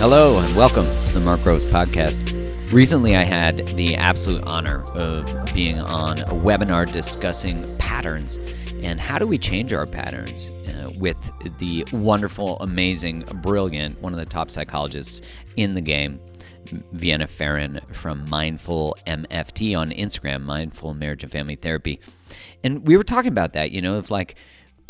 Hello and welcome to the Mark Rose Podcast. Recently, I had the absolute honor of being on a webinar discussing patterns and how do we change our patterns with the wonderful, amazing, brilliant, one of the top psychologists in the game, Vienna, Pharaon from Mindful MFT on Instagram, Mindful Marriage and Family Therapy. And we were talking about that, of like,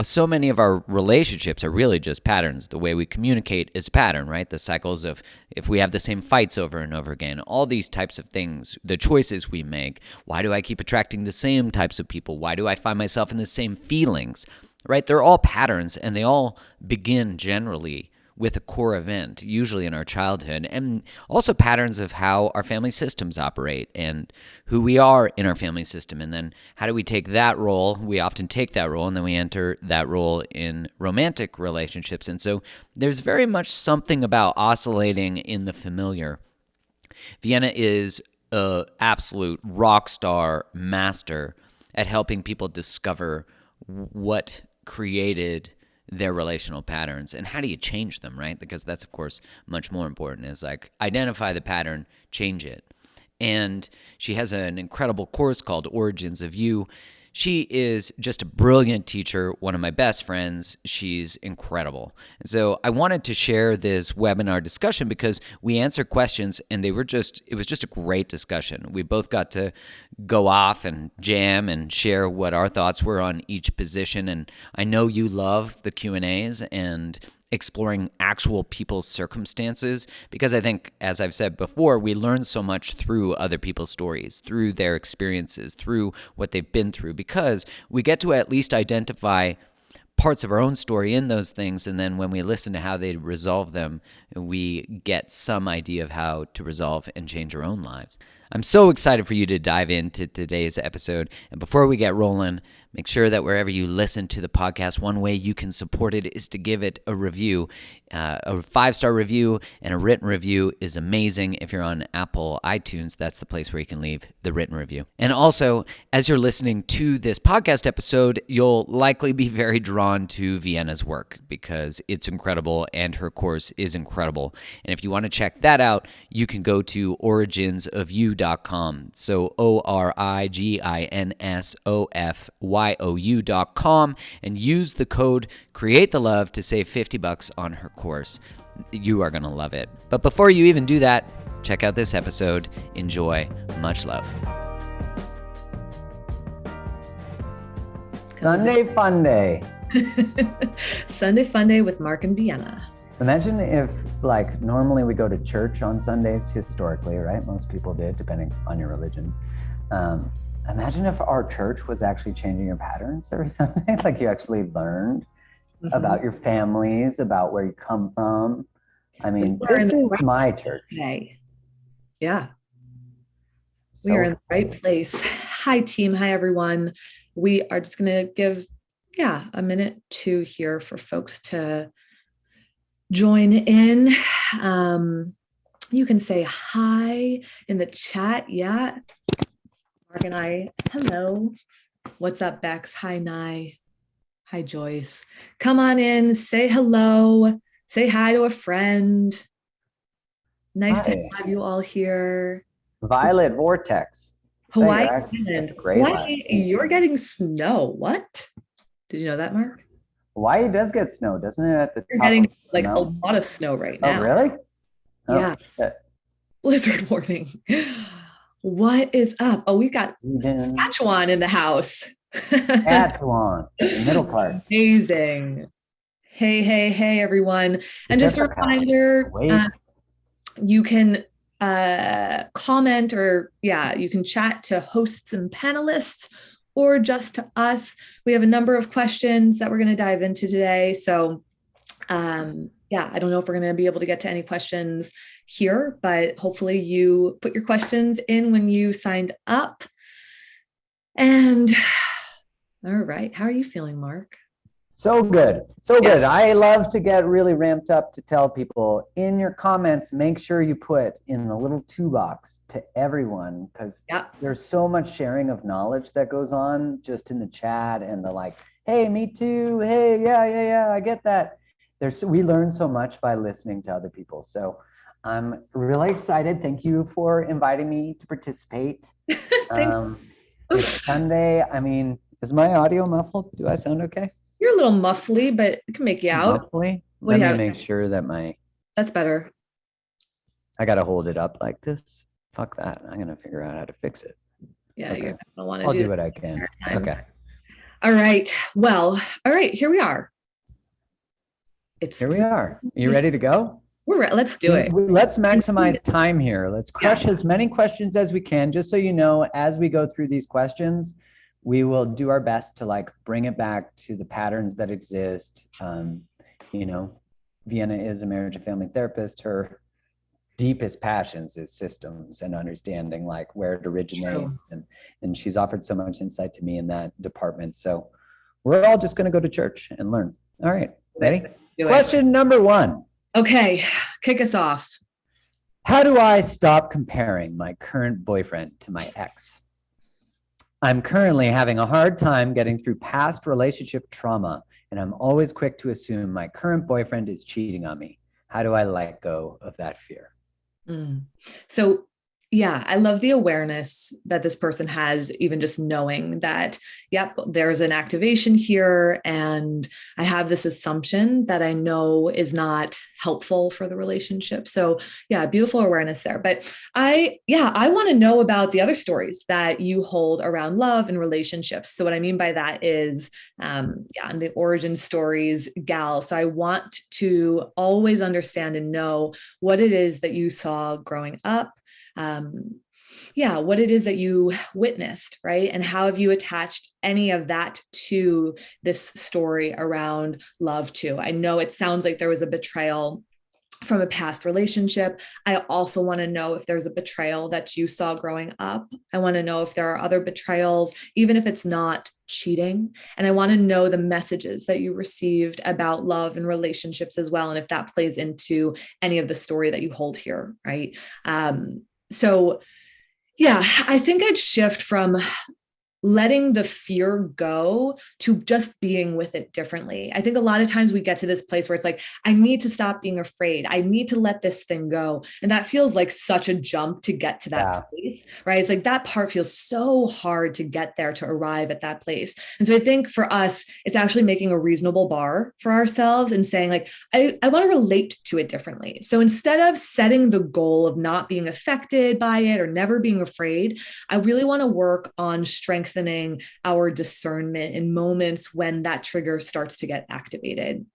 so many of our relationships are really just patterns. The way we communicate is a pattern, right? The cycles of if we have the same fights over and over again, all these types of things, the choices we make. Why do I keep attracting the same types of people? Why do I find myself in the same feelings, right? They're all patterns, and they all begin generally with a core event, usually in our childhood, and also patterns of how our family systems operate and who we are in our family system. And then how do we take that role? We often take that role and then we enter that role in romantic relationships. And so there's very much something about oscillating in the familiar. Vienna is an absolute rock star master at helping people discover what created their relational patterns and how do you change them, right? Because that's, of course, much more important, is like identify the pattern, change it. And she has an incredible course called Origins of You. She is just a brilliant teacher, one of my best friends. She's incredible. And so I wanted to share this webinar discussion because we answered questions and it was just a great discussion. We both got to go off and jam and share what our thoughts were on each position. And I know you love the Q&As and exploring actual people's circumstances, because I think, as I've said before, we learn so much through other people's stories, through their experiences, through what they've been through, because we get to at least identify parts of our own story in those things, and then when we listen to how they resolve them, we get some idea of how to resolve and change our own lives. I'm so excited for you to dive into today's episode. And before we get rolling, make sure that wherever you listen to the podcast, one way you can support it is to give it a review. A 5-star review and a written review is amazing. If you're on Apple iTunes, that's the place where you can leave the written review. And also, as you're listening to this podcast episode, you'll likely be very drawn to Vienna's work because it's incredible and her course is incredible. And if you want to check that out, you can go to originsofyou.com. So originsofyou.com and use the code CreateTheLove to save $50 on her course. You are going to love it. But before you even do that, check out this episode. Enjoy. Much love. Sunday Fun Day. Sunday Fun Day with Mark and Vienna. Imagine if, like, normally we go to church on Sundays, historically, right? Most people did, depending on your religion. Imagine if our church was actually changing your patterns every Sunday. Like, you actually learned about your families, about where you come from. I mean, this is my church today. Yeah. So we are in the right place. Hi, team. Hi, everyone. We are just going to give, a minute to here for folks to join in. You can say hi in the chat. Yeah. Mark and I, hello. What's up, Bex? Hi, Nye. Hi, Joyce. Come on in, say hello, say hi to a friend. Nice to have you all here. Violet Vortex. Hawaii, that's great. Hawaii, you're getting snow. What? Did you know that, Mark? Hawaii does get snow, doesn't it? At the You're top getting like a lot of snow right now. Oh, really? Oh, yeah. Shit. Blizzard warning. What is up? Oh, we got Saskatchewan in the house. Saskatchewan, the middle part. Amazing. Hey, everyone. And just a reminder, you can comment or, you can chat to hosts and panelists or just to us. We have a number of questions that we're going to dive into today. So, I don't know if we're going to be able to get to any questions here, but hopefully you put your questions in when you signed up. And all right, how are you feeling, Mark? So good. Good. I love to get really ramped up to tell people in your comments, make sure you put in the little toolbox to everyone, because there's so much sharing of knowledge that goes on just in the chat and the like, hey, me too. Hey, yeah, I get that. We learn so much by listening to other people. So I'm really excited. Thank you for inviting me to participate. It's Sunday. I mean, is my audio muffled? Do I sound okay? You're a little muffly, but it can make you out. Muffly? Let me make sure that That's better. I got to hold it up like this. Fuck that. I'm going to figure out how to fix it. Yeah, okay. You're gonna want to I'll do what I can. Okay. All right. Well, all right. Here we are. Here we are. You ready to go? Let's do it. Let's maximize time here. Let's crush as many questions as we can. Just so you know, as we go through these questions, we will do our best to like bring it back to the patterns that exist. You know, Vienna is a marriage and family therapist. Her deepest passions is systems and understanding like where it originates. And she's offered so much insight to me in that department. So we're all just going to go to church and learn. All right. Ready? Question number 1. Okay. Kick us off. How do I stop comparing my current boyfriend to my ex? I'm currently having a hard time getting through past relationship trauma, and I'm always quick to assume my current boyfriend is cheating on me. How do I let go of that fear? So, yeah, I love the awareness that this person has, even just knowing that, yep, there's an activation here. And I have this assumption that I know is not helpful for the relationship. So yeah, beautiful awareness there. But I want to know about the other stories that you hold around love and relationships. So what I mean by that is, I'm the origin stories gal. So I want to always understand and know what it is that you saw growing up. What it is that you witnessed, right? And how have you attached any of that to this story around love too? I know it sounds like there was a betrayal from a past relationship. I also want to know if there's a betrayal that you saw growing up. I want to know if there are other betrayals, even if it's not cheating. And I want to know the messages that you received about love and relationships as well. And if that plays into any of the story that you hold here, right? I think I'd shift from letting the fear go to just being with it differently. I think a lot of times we get to this place where it's like, I need to stop being afraid. I need to let this thing go. And that feels like such a jump to get to that place, right? It's like that part feels so hard to get there, to arrive at that place. And so I think for us, it's actually making a reasonable bar for ourselves and saying like, I want to relate to it differently. So instead of setting the goal of not being affected by it or never being afraid, I really want to work on strengthening our discernment in moments when that trigger starts to get activated.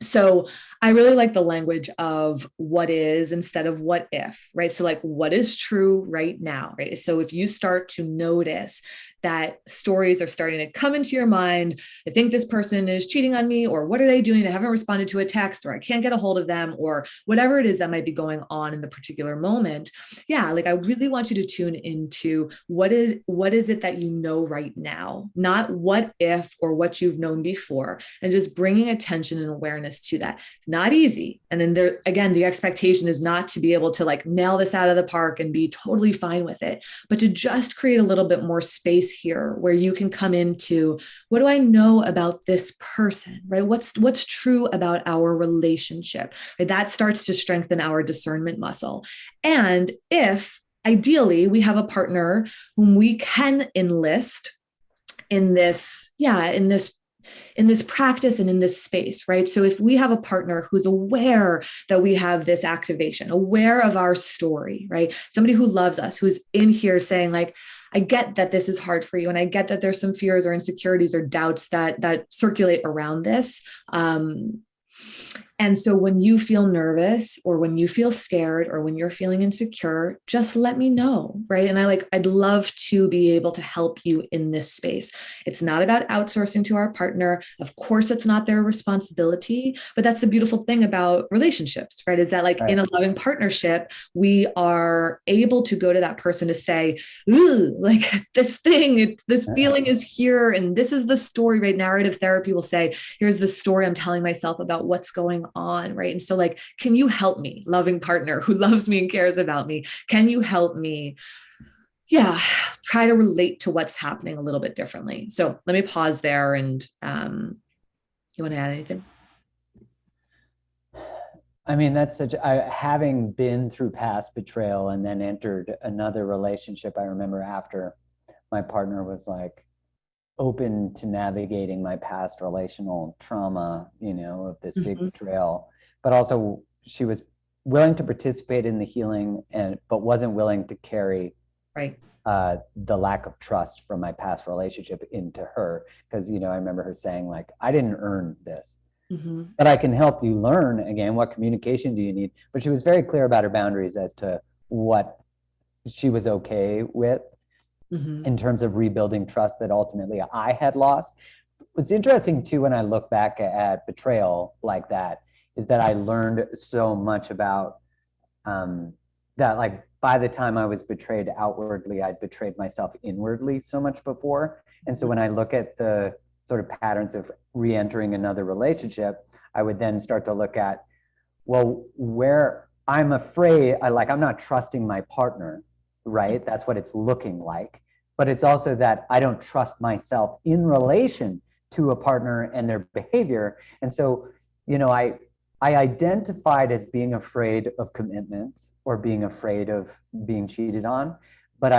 So I really like the language of what is instead of what if, right? So like what is true right now, right? So if you start to notice that stories are starting to come into your mind, I think this person is cheating on me, or what are they doing? They haven't responded to a text, or I can't get a hold of them, or whatever it is that might be going on in the particular moment. Yeah, like I really want you to tune into what is it that you know right now, not what if or what you've known before, and just bringing attention and awareness to that. Not easy. And then there, again, the expectation is not to be able to like nail this out of the park and be totally fine with it, but to just create a little bit more space here where you can come into, what do I know about this person, right? What's true about our relationship, right? That starts to strengthen our discernment muscle. And if ideally we have a partner whom we can enlist in this practice and in this space, right? So if we have a partner who's aware that we have this activation, aware of our story, right? Somebody who loves us, who's in here saying like, I get that this is hard for you. And I get that there's some fears or insecurities or doubts that circulate around this. And so when you feel nervous or when you feel scared or when you're feeling insecure, just let me know, right? And I'd love to be able to help you in this space. It's not about outsourcing to our partner. Of course, it's not their responsibility, but that's the beautiful thing about relationships, right? Is that like in a loving partnership, we are able to go to that person to say, ooh, like this feeling is here. And this is the story, right? Narrative therapy will say, here's the story I'm telling myself about what's going on, right? And so like, can you help me, loving partner who loves me and cares about me? Can you help me? Yeah, try to relate to what's happening a little bit differently. So let me pause there. And you want to add anything? I mean, having been through past betrayal and then entered another relationship, I remember after my partner was like open to navigating my past relational trauma, of this big betrayal, but also she was willing to participate in the healing but wasn't willing to carry right. The lack of trust from my past relationship into her. Because, I remember her saying like, I didn't earn this. But I can help you learn again, what communication do you need? But she was very clear about her boundaries as to what she was okay with in terms of rebuilding trust that ultimately I had lost. What's interesting too, when I look back at betrayal like that, is that I learned so much about that, like by the time I was betrayed outwardly, I'd betrayed myself inwardly so much before. And so when I look at the sort of patterns of re-entering another relationship, I would then start to look at, well, where I'm afraid, I'm not trusting my partner, right? That's what it's looking like. But it's also that I don't trust myself in relation to a partner and their behavior. And so, I identified as being afraid of commitment or being afraid of being cheated on. But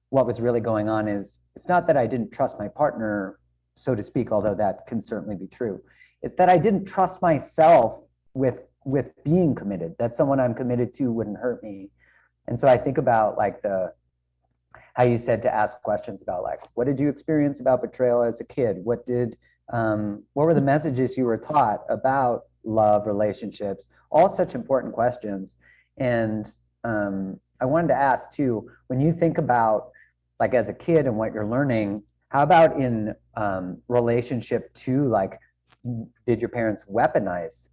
what was really going on is, it's not that I didn't trust my partner, so to speak, although that can certainly be true. It's that I didn't trust myself with being committed, that someone I'm committed to wouldn't hurt me. And so I think about how you said to ask questions about what did you experience about betrayal as a kid? What were the messages you were taught about love, relationships? All such important questions. And I wanted to ask too, when you think about as a kid and what you're learning, how about in relationship to did your parents weaponize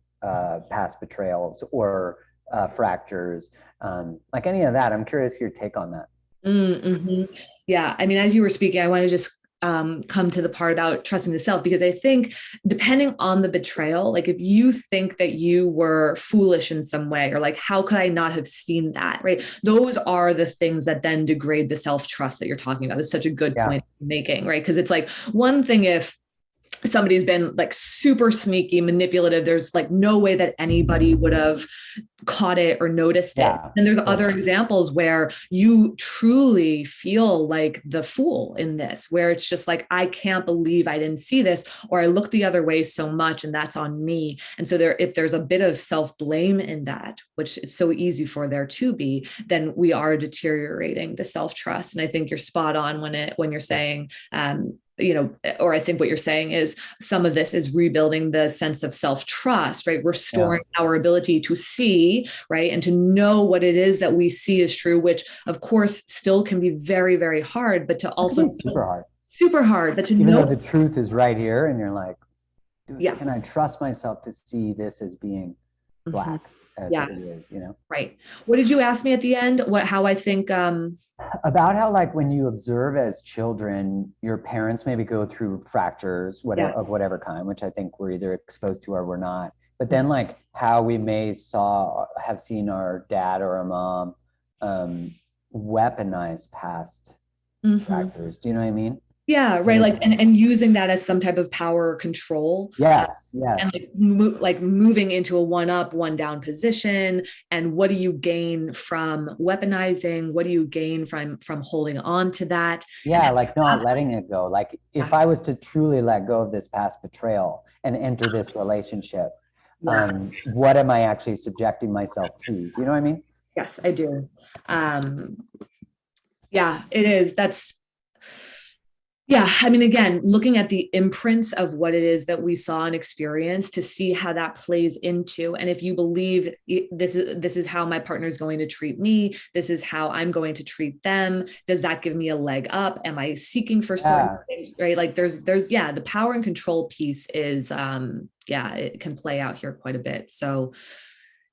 past betrayals or fractures? Any of that, I'm curious your take on that. Yeah. I mean, as you were speaking, I want to just come to the part about trusting the self, because I think depending on the betrayal, if you think that you were foolish in some way, or how could I not have seen that, right? Those are the things that then degrade the self-trust that you're talking about. That's such a good point you're making, right? Because it's one thing if somebody's been super sneaky, manipulative, there's no way that anybody would have caught it or noticed it. And there's other examples where you truly feel like the fool in this, where it's just I can't believe I didn't see this, or I looked the other way so much and that's on me. And so if there's a bit of self-blame in that, which it's so easy for there to be, then we are deteriorating the self-trust. And I think you're spot on when you're saying, or I think what you're saying is some of this is rebuilding the sense of self-trust, right? We're restoring our ability to see, right? And to know what it is that we see is true, which of course still can be very, very hard, but to also super hard, but to even know though the truth is right here and you're can I trust myself to see this as being black? As it is, Right. What did you ask me at the end? How I think about how when you observe as children, your parents maybe go through fractures, of whatever kind, which I think we're either exposed to or we're not. But then how we may have seen our dad or our mom weaponize past fractures. Do you know what I mean? Yeah, right. And using that as some type of power or control. Yes. And moving into a one up, one down position. And what do you gain from weaponizing? What do you gain from holding on to that? Yeah, not letting it go. If I was to truly let go of this past betrayal and enter this relationship, what am I actually subjecting myself to? Do you know what I mean? Yes, I do. Yeah, it is. Yeah. I mean, again, looking at the imprints of what it is that we saw and experienced to see how that plays into. And if you believe this is how my partner is going to treat me, this is how I'm going to treat them, does that give me a leg up? Am I seeking for certain things, right? There's the power and control piece is, it can play out here quite a bit. So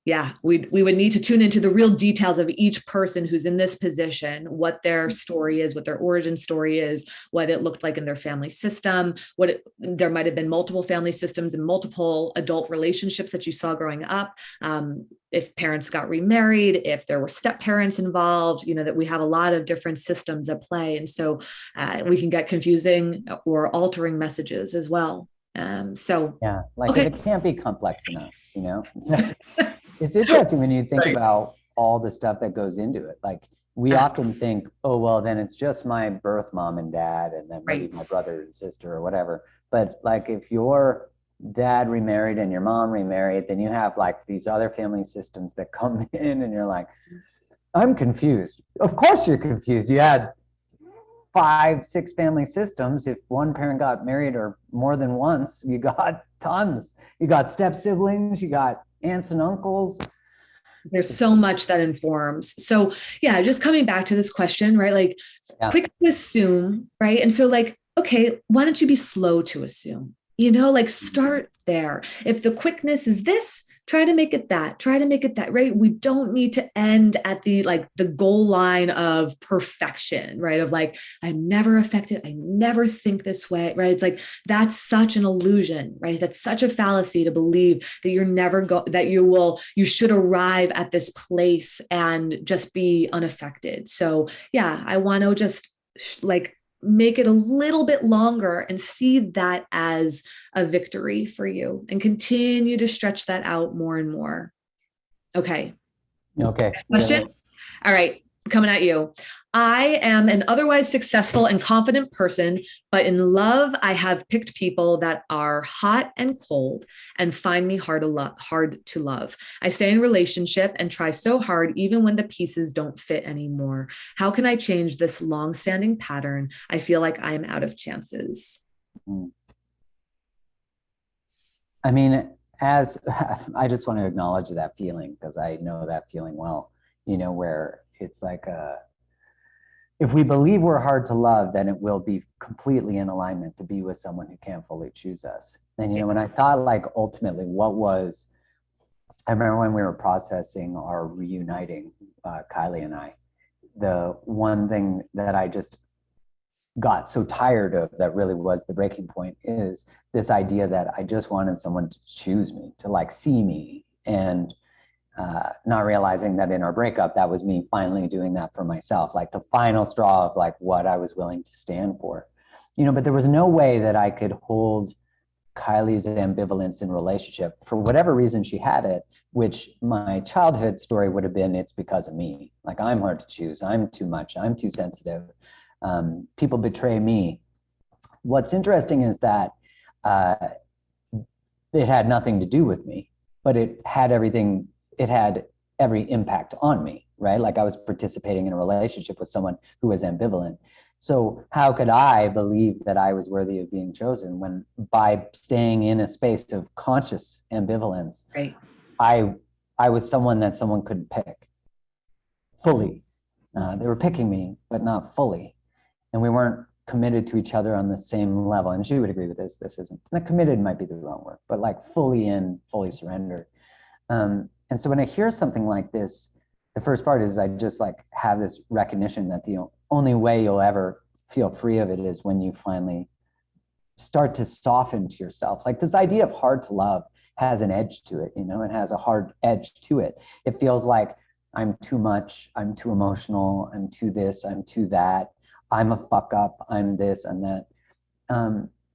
we would need to tune into the real details of each person who's in this position, what their story is, what their origin story is, what it looked like in their family system, there might have been multiple family systems and multiple adult relationships that you saw growing up. If parents got remarried, if there were step parents involved, that we have a lot of different systems at play. And so we can get confusing or altering messages as well. So yeah, like okay. it can't be complex enough, it's interesting when you think about all the stuff that goes into it. Like we often think, oh, well, then it's just my birth mom and dad, and then maybe my brother and sister or whatever. But like if your dad remarried and your mom remarried, then you have like these other family systems that come in and you're like, I'm confused. Of course you're confused. You had 5, 6 family systems. If one parent got married or more than once, you got tons. You got step siblings, you got aunts and uncles. There's so much that informs. So yeah, just coming back to this question, right? Like quick to assume, right? And so like, okay, why don't you be slow to assume? Like start there. If the quickness is this, try to make it that, right? We don't need to end at the goal line of perfection, right? Of like, I'm never affected. I never think this way, right? It's like, that's such an illusion, right? That's such a fallacy to believe that you should arrive at this place and just be unaffected. So yeah, I want to just make it a little bit longer and see that as a victory for you and continue to stretch that out more and more. Okay. Question? All right. Coming at you. I am an otherwise successful and confident person, but in love, I have picked people that are hot and cold and find me hard to love. I stay in relationship and try so hard, even when the pieces don't fit anymore. How can I change this long-standing pattern? I feel like I'm out of chances. I mean, as I just want to acknowledge that feeling because I know that feeling well, where it's like if we believe we're hard to love, then it will be completely in alignment to be with someone who can't fully choose us. And, when I thought like ultimately I remember when we were processing our reuniting, Kylie and I, the one thing that I just got so tired of that really was the breaking point is this idea that I just wanted someone to choose me, to like see me, and not realizing that in our breakup, that was me finally doing that for myself, like the final straw of like what I was willing to stand for, but there was no way that I could hold Kylie's ambivalence in relationship for whatever reason she had it, which my childhood story would have been, it's because of me. Like I'm hard to choose. I'm too much. I'm too sensitive. People betray me. What's interesting is that it had nothing to do with me, but it had every impact on me, right? Like I was participating in a relationship with someone who was ambivalent. So how could I believe that I was worthy of being chosen when by staying in a space of conscious ambivalence, right. I was someone that someone couldn't pick fully. They were picking me, but not fully. And we weren't committed to each other on the same level. And she would agree with this. This isn't, committed might be the wrong word, but like fully surrendered. And so when I hear something like this, the first part is I just like have this recognition that the only way you'll ever feel free of it is when you finally start to soften to yourself. Like this idea of hard to love has an edge to it, it has a hard edge to it. It feels like I'm too much, I'm too emotional, I'm too this, I'm too that, I'm a fuck up, I'm this and that.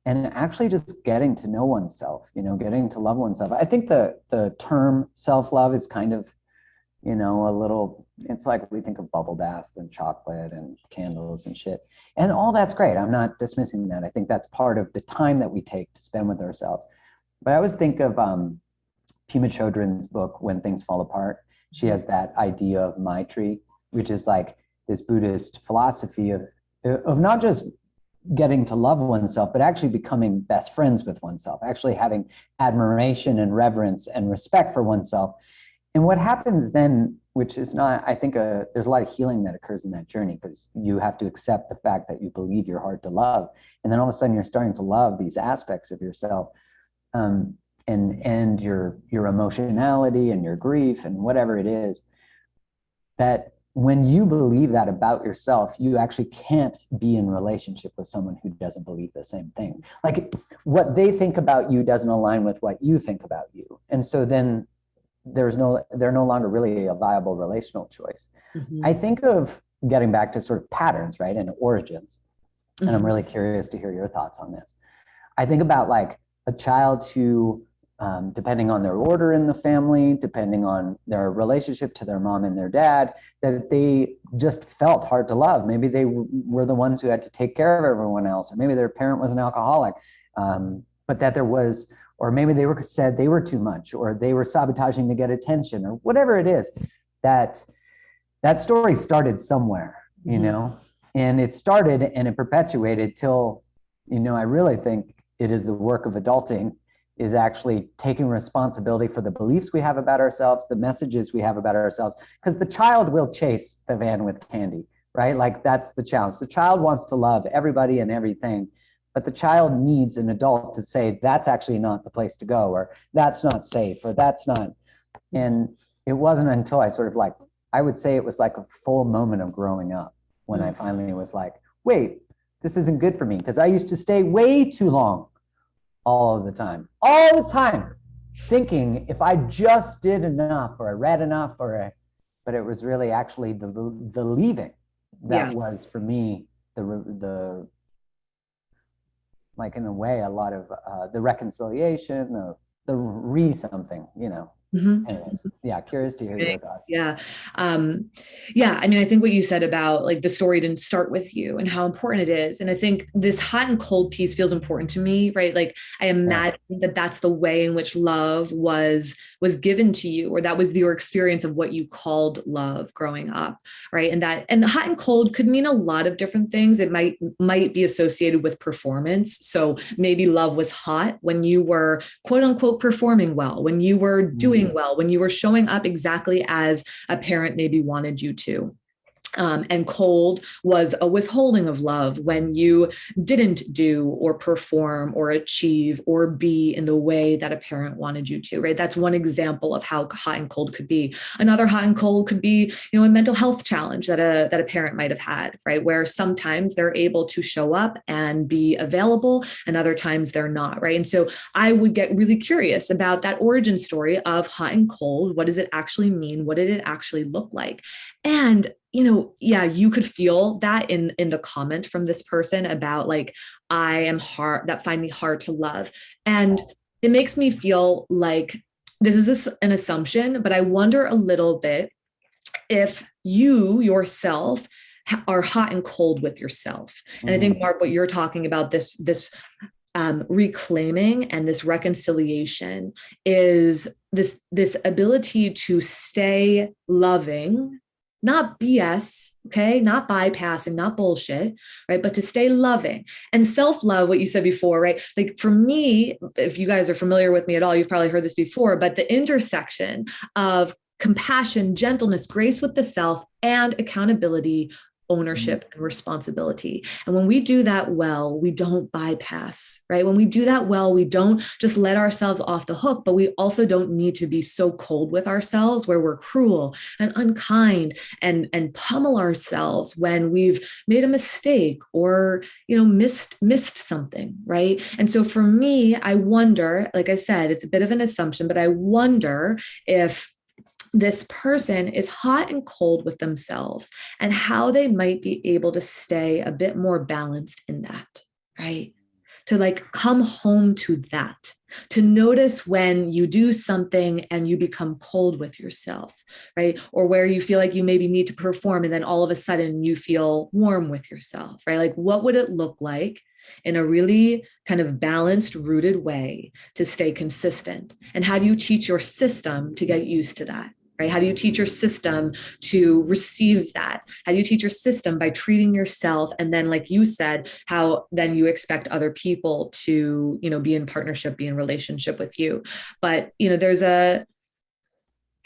And actually just getting to know oneself, getting to love oneself. I think the term self-love is kind of, a little, it's like we think of bubble baths and chocolate and candles and shit. And all that's great. I'm not dismissing that. I think that's part of the time that we take to spend with ourselves. But I always think of Pema Chodron's book, When Things Fall Apart. She has that idea of Maitri, which is like this Buddhist philosophy of not just getting to love oneself, but actually becoming best friends with oneself, actually having admiration and reverence and respect for oneself. And what happens then, which is not, I think there's a lot of healing that occurs in that journey because you have to accept the fact that you believe you're hard to love. And then all of a sudden you're starting to love these aspects of yourself and your emotionality and your grief and whatever it is, that when you believe that about yourself, you actually can't be in relationship with someone who doesn't believe the same thing. Like what they think about you doesn't align with what you think about you. And so then they're no longer really a viable relational choice. Mm-hmm. I think of getting back to sort of patterns, right? And origins. Mm-hmm. And I'm really curious to hear your thoughts on this. I think about like a child who, depending on their order in the family, depending on their relationship to their mom and their dad, that they just felt hard to love. Maybe they were the ones who had to take care of everyone else, or maybe their parent was an alcoholic, but that there was, or maybe they were said they were too much, or they were sabotaging to get attention, or whatever it is. That story started somewhere, you know, and it started and it perpetuated till, you know, I really think it is the work of adulting, is actually taking responsibility for the beliefs we have about ourselves, the messages we have about ourselves, because the child will chase the van with candy, right? Like that's the challenge. The child wants to love everybody and everything, but the child needs an adult to say, that's actually not the place to go, or that's not safe, or that's not. And it wasn't until I sort of like, I would say it was like a full moment of growing up when I finally was like, wait, this isn't good for me. Because I used to stay way too long all the time, thinking if I just did enough, or I read enough, but it was really actually the leaving that was for me the like, in a way, a lot of the reconciliation, the something, you know. Anyways, yeah, curious to hear your thoughts. Yeah. I mean, I think what you said about like the story didn't start with you and how important it is. And I think this hot and cold piece feels important to me, right? Like I imagine that that's the way in which love was given to you, or that was your experience of what you called love growing up, right? And hot and cold could mean a lot of different things. It might be associated with performance. So maybe love was hot when you were quote unquote performing well, when you were doing well, when you were showing up exactly as a parent maybe wanted you to. And cold was a withholding of love when you didn't do or perform or achieve or be in the way that a parent wanted you to, right? That's one example of how hot and cold could be. Another hot and cold could be, you know, a mental health challenge that a parent might have had, right? Where sometimes they're able to show up and be available, and other times they're not, right? And so I would get really curious about that origin story of hot and cold. What does it actually mean? What did it actually look like? And you know, yeah, you could feel that in the comment from this person about like, I am hard, that find me hard to love. And it makes me feel like this is an assumption, but I wonder a little bit if you yourself are hot and cold with yourself. And I think, Mark, what you're talking about, this reclaiming and this reconciliation is this ability to stay loving, not BS, okay, not bypassing, not bullshit, right? But to stay loving and self-love, what you said before, right? Like for me, if you guys are familiar with me at all, you've probably heard this before, but the intersection of compassion, gentleness, grace with the self, and accountability, ownership, and responsibility. And when we do that well, we don't bypass, right? When we do that well, we don't just let ourselves off the hook, but we also don't need to be so cold with ourselves where we're cruel and unkind and pummel ourselves when we've made a mistake or, you know, missed something, right? And so for me, I wonder, like I said, it's a bit of an assumption, but I wonder if this person is hot and cold with themselves and how they might be able to stay a bit more balanced in that, right? To like come home to that, to notice when you do something and you become cold with yourself, right? Or where you feel like you maybe need to perform and then all of a sudden you feel warm with yourself, right? Like what would it look like in a really kind of balanced, rooted way to stay consistent? And how do you teach your system to get used to that? Right? How do you teach your system to receive that? How do you teach your system by treating yourself? And then, like you said, how then you expect other people to, you know, be in partnership, be in relationship with you. But, you know, there's that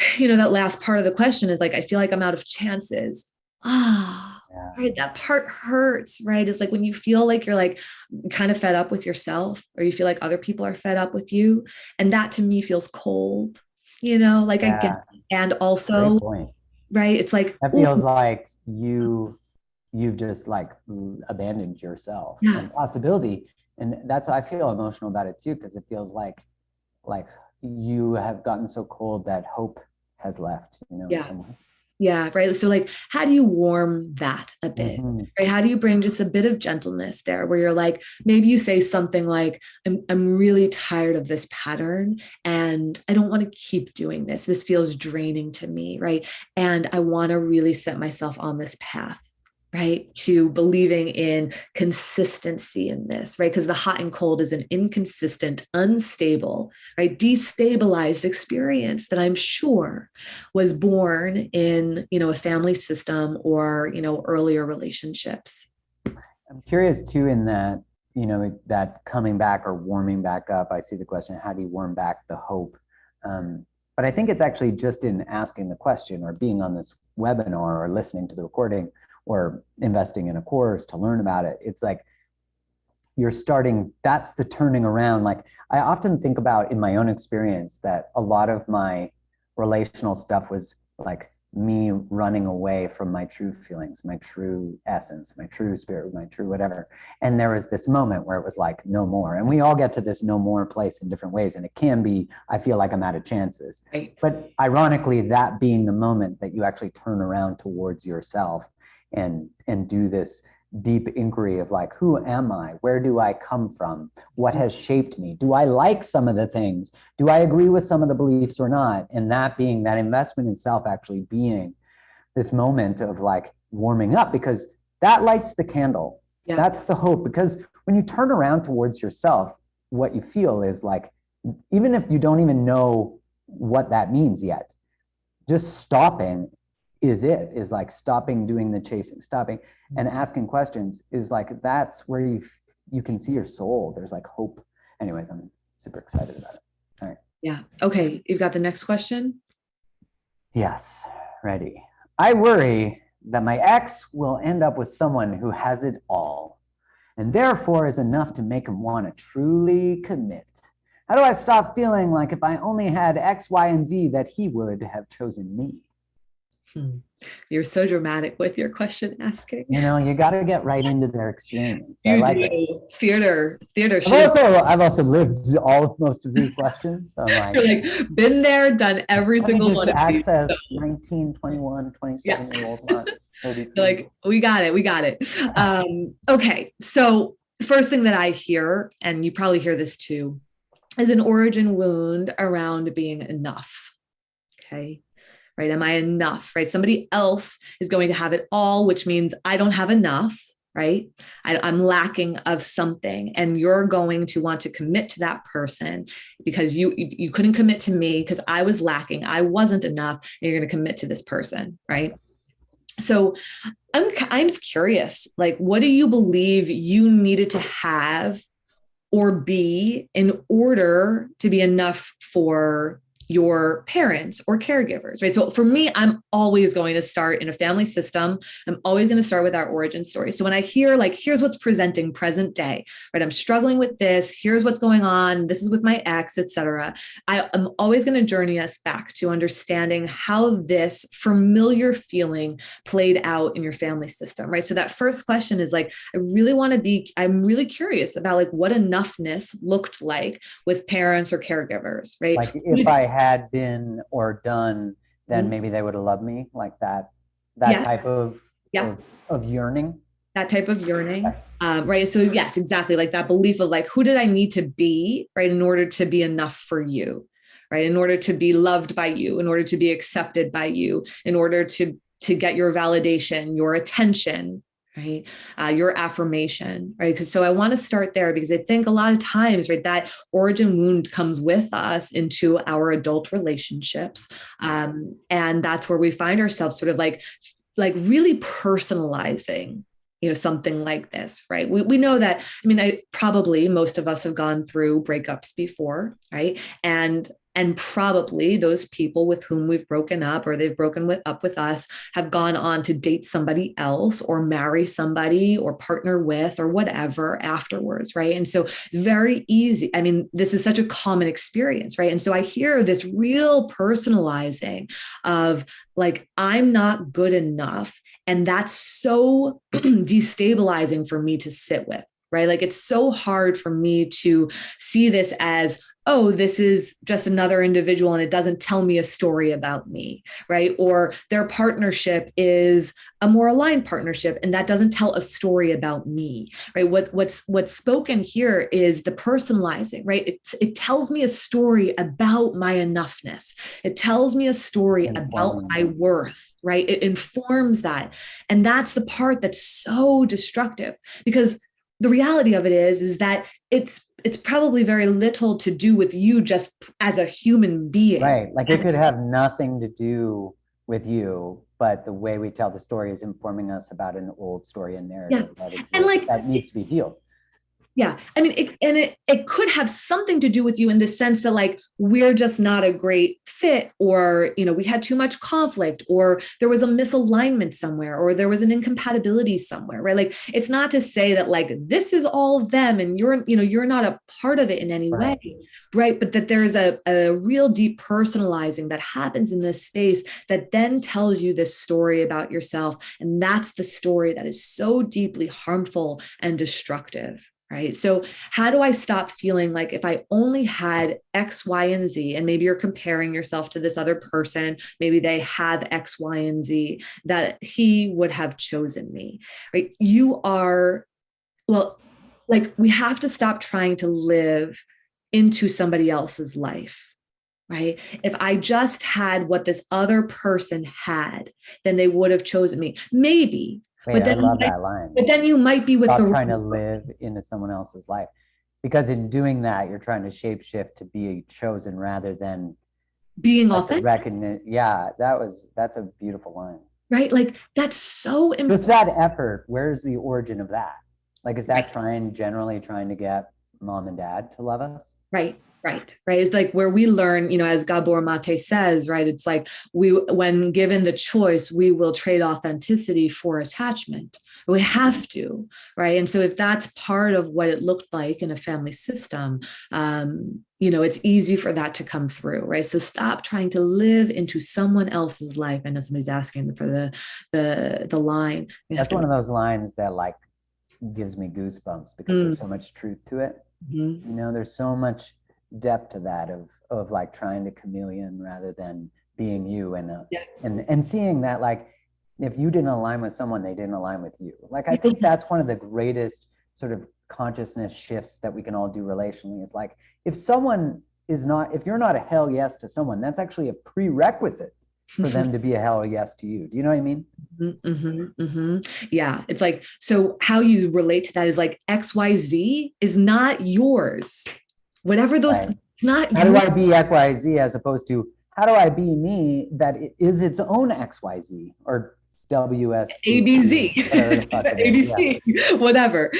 last part of the question is like, I feel like I'm out of chances. Right. That part hurts, right? It's like when you feel like you're like kind of fed up with yourself, or you feel like other people are fed up with you. And that to me feels cold. You know, like I get, and also, right? It's like that feels like you've just like abandoned yourself and possibility, and that's why I feel emotional about it too, because it feels like you have gotten so cold that hope has left. You know, somewhere. Yeah, right. So like, how do you warm that a bit? Right? How do you bring just a bit of gentleness there where you're like, maybe you say something like, I'm really tired of this pattern and I don't want to keep doing this. This feels draining to me, right? And I want to really set myself on this path, right? To believing in consistency in this, right? Because the hot and cold is an inconsistent, unstable, right? Destabilized experience that I'm sure was born in, a family system or, earlier relationships. I'm curious too, in that, that coming back or warming back up, I see the question, how do you warm back the hope? But I think it's actually just in asking the question or being on this webinar or listening to the recording or investing in a course to learn about it. It's like you're starting, that's the turning around. Like I often think about in my own experience that a lot of my relational stuff was like me running away from my true feelings, my true essence, my true spirit, my true whatever. And there was this moment where it was like, no more. And we all get to this no more place in different ways. And it can be, I feel like I'm out of chances. Right. But ironically, that being the moment that you actually turn around towards yourself and do this deep inquiry of like, who am I? Where do I come from? What has shaped me? Do I like some of the things? Do I agree with some of the beliefs or not? And that being that investment in self actually being this moment of like warming up, because that lights the candle. Yeah. That's the hope. Because when you turn around towards yourself, what you feel is like, even if you don't even know what that means yet, just stopping is like stopping doing the chasing, stopping and asking questions is like, that's where you can see your soul. There's like hope. Anyways, I'm super excited about it. All right. Yeah. Okay. You've got the next question? Yes. Ready. I worry that my ex will end up with someone who has it all and therefore is enough to make him want to truly commit. How do I stop feeling like if I only had X, Y, and Z that he would have chosen me? You're so dramatic with your question asking. You got to get right into their experience. You like do. It. Theater. I've also lived most of these questions. So I'm like, you're like, been there, done every single one of these. Access 19, 21, 27-year-old month. Like, we got it. Okay. So first thing that I hear, and you probably hear this too, is an origin wound around being enough. Okay. Right? Am I enough? Right? Somebody else is going to have it all, which means I don't have enough, right? I'm lacking of something, and you're going to want to commit to that person because you couldn't commit to me because I was lacking. I wasn't enough, and you're going to commit to this person, right? So I'm kind of curious, like, what do you believe you needed to have or be in order to be enough for your parents or caregivers, right? So for me, I'm always going to start in a family system. I'm always going to start with our origin story. So when I hear like, here's what's presenting present day, right? I'm struggling with this. Here's what's going on. This is with my ex, etc. I'm always going to journey us back to understanding how this familiar feeling played out in your family system, right? So that first question is like, I'm really curious about like what enoughness looked like with parents or caregivers, right? Like if I had been or done, then maybe they would have loved me, like that type of yearning. That type of yearning, right? So yes, exactly. Like that belief of like, who did I need to be, right? In order to be enough for you, right? In order to be loved by you, in order to be accepted by you, in order to get your validation, your attention, right? Your affirmation, right? So I want to start there because I think a lot of times, right, that origin wound comes with us into our adult relationships. And that's where we find ourselves sort of like really personalizing, something like this, right? We know that, probably most of us have gone through breakups before, right? And probably those people with whom we've broken up or they've broken up with us have gone on to date somebody else or marry somebody or partner with or whatever afterwards, right? And so it's very easy. This is such a common experience, right? And so I hear this real personalizing of like, I'm not good enough. And that's so destabilizing for me to sit with. Right? Like it's so hard for me to see this as oh, this is just another individual and it doesn't tell me a story about me, right? Or their partnership is a more aligned partnership and that doesn't tell a story about me, right? What's spoken here is the personalizing, right? It tells me a story about my enoughness. It tells me a story about my worth, right? It informs that. And that's the part that's so destructive, because the reality of it is that it's probably very little to do with you just as a human being. Right. Like it could have nothing to do with you, but the way we tell the story is informing us about an old story and narrative that exists, and like, that needs to be healed. Yeah. I mean, it could have something to do with you in the sense that like, we're just not a great fit, or, we had too much conflict, or there was a misalignment somewhere, or there was an incompatibility somewhere, right? Like, it's not to say that like, this is all them and you're not a part of it in any way, right? But that there's a real deep personalizing that happens in this space that then tells you this story about yourself. And that's the story that is so deeply harmful and destructive. Right. So how do I stop feeling like if I only had X, Y, and Z, and maybe you're comparing yourself to this other person, maybe they have X, Y, and Z, that he would have chosen me, right? Like we have to stop trying to live into somebody else's life, right? If I just had what this other person had, then they would have chosen me. Maybe. Wait, I love that line. But then you might be with Stop trying to live into someone else's life, because in doing that, you're trying to shape shift to be chosen rather than being authentic. Yeah, that's a beautiful line. Right, like that's so important. Just that effort. Where's the origin of that? Like, is that generally trying to get mom and dad to love us? Right. It's like where we learn, as Gabor Mate says, right? It's like when given the choice, we will trade authenticity for attachment. We have to, right? And so if that's part of what it looked like in a family system, it's easy for that to come through, right? So stop trying to live into someone else's life. I know somebody's asking for the line. That's one of those lines that like gives me goosebumps, because there's so much truth to it. Mm-hmm. There's so much depth to that of like trying to chameleon rather than being you, and seeing that like if you didn't align with someone, they didn't align with you. Like I think that's one of the greatest sort of consciousness shifts that we can all do relationally, is like if you're not a hell yes to someone, that's actually a prerequisite for them to be a hell yes to you. Do you know what I mean? Mm-hmm, mm-hmm. Yeah. It's like, so how you relate to that is like XYZ is not yours. Whatever those, not how do I be XYZ as opposed to how do I be me that is its own XYZ or WS ABZ, ABC, whatever.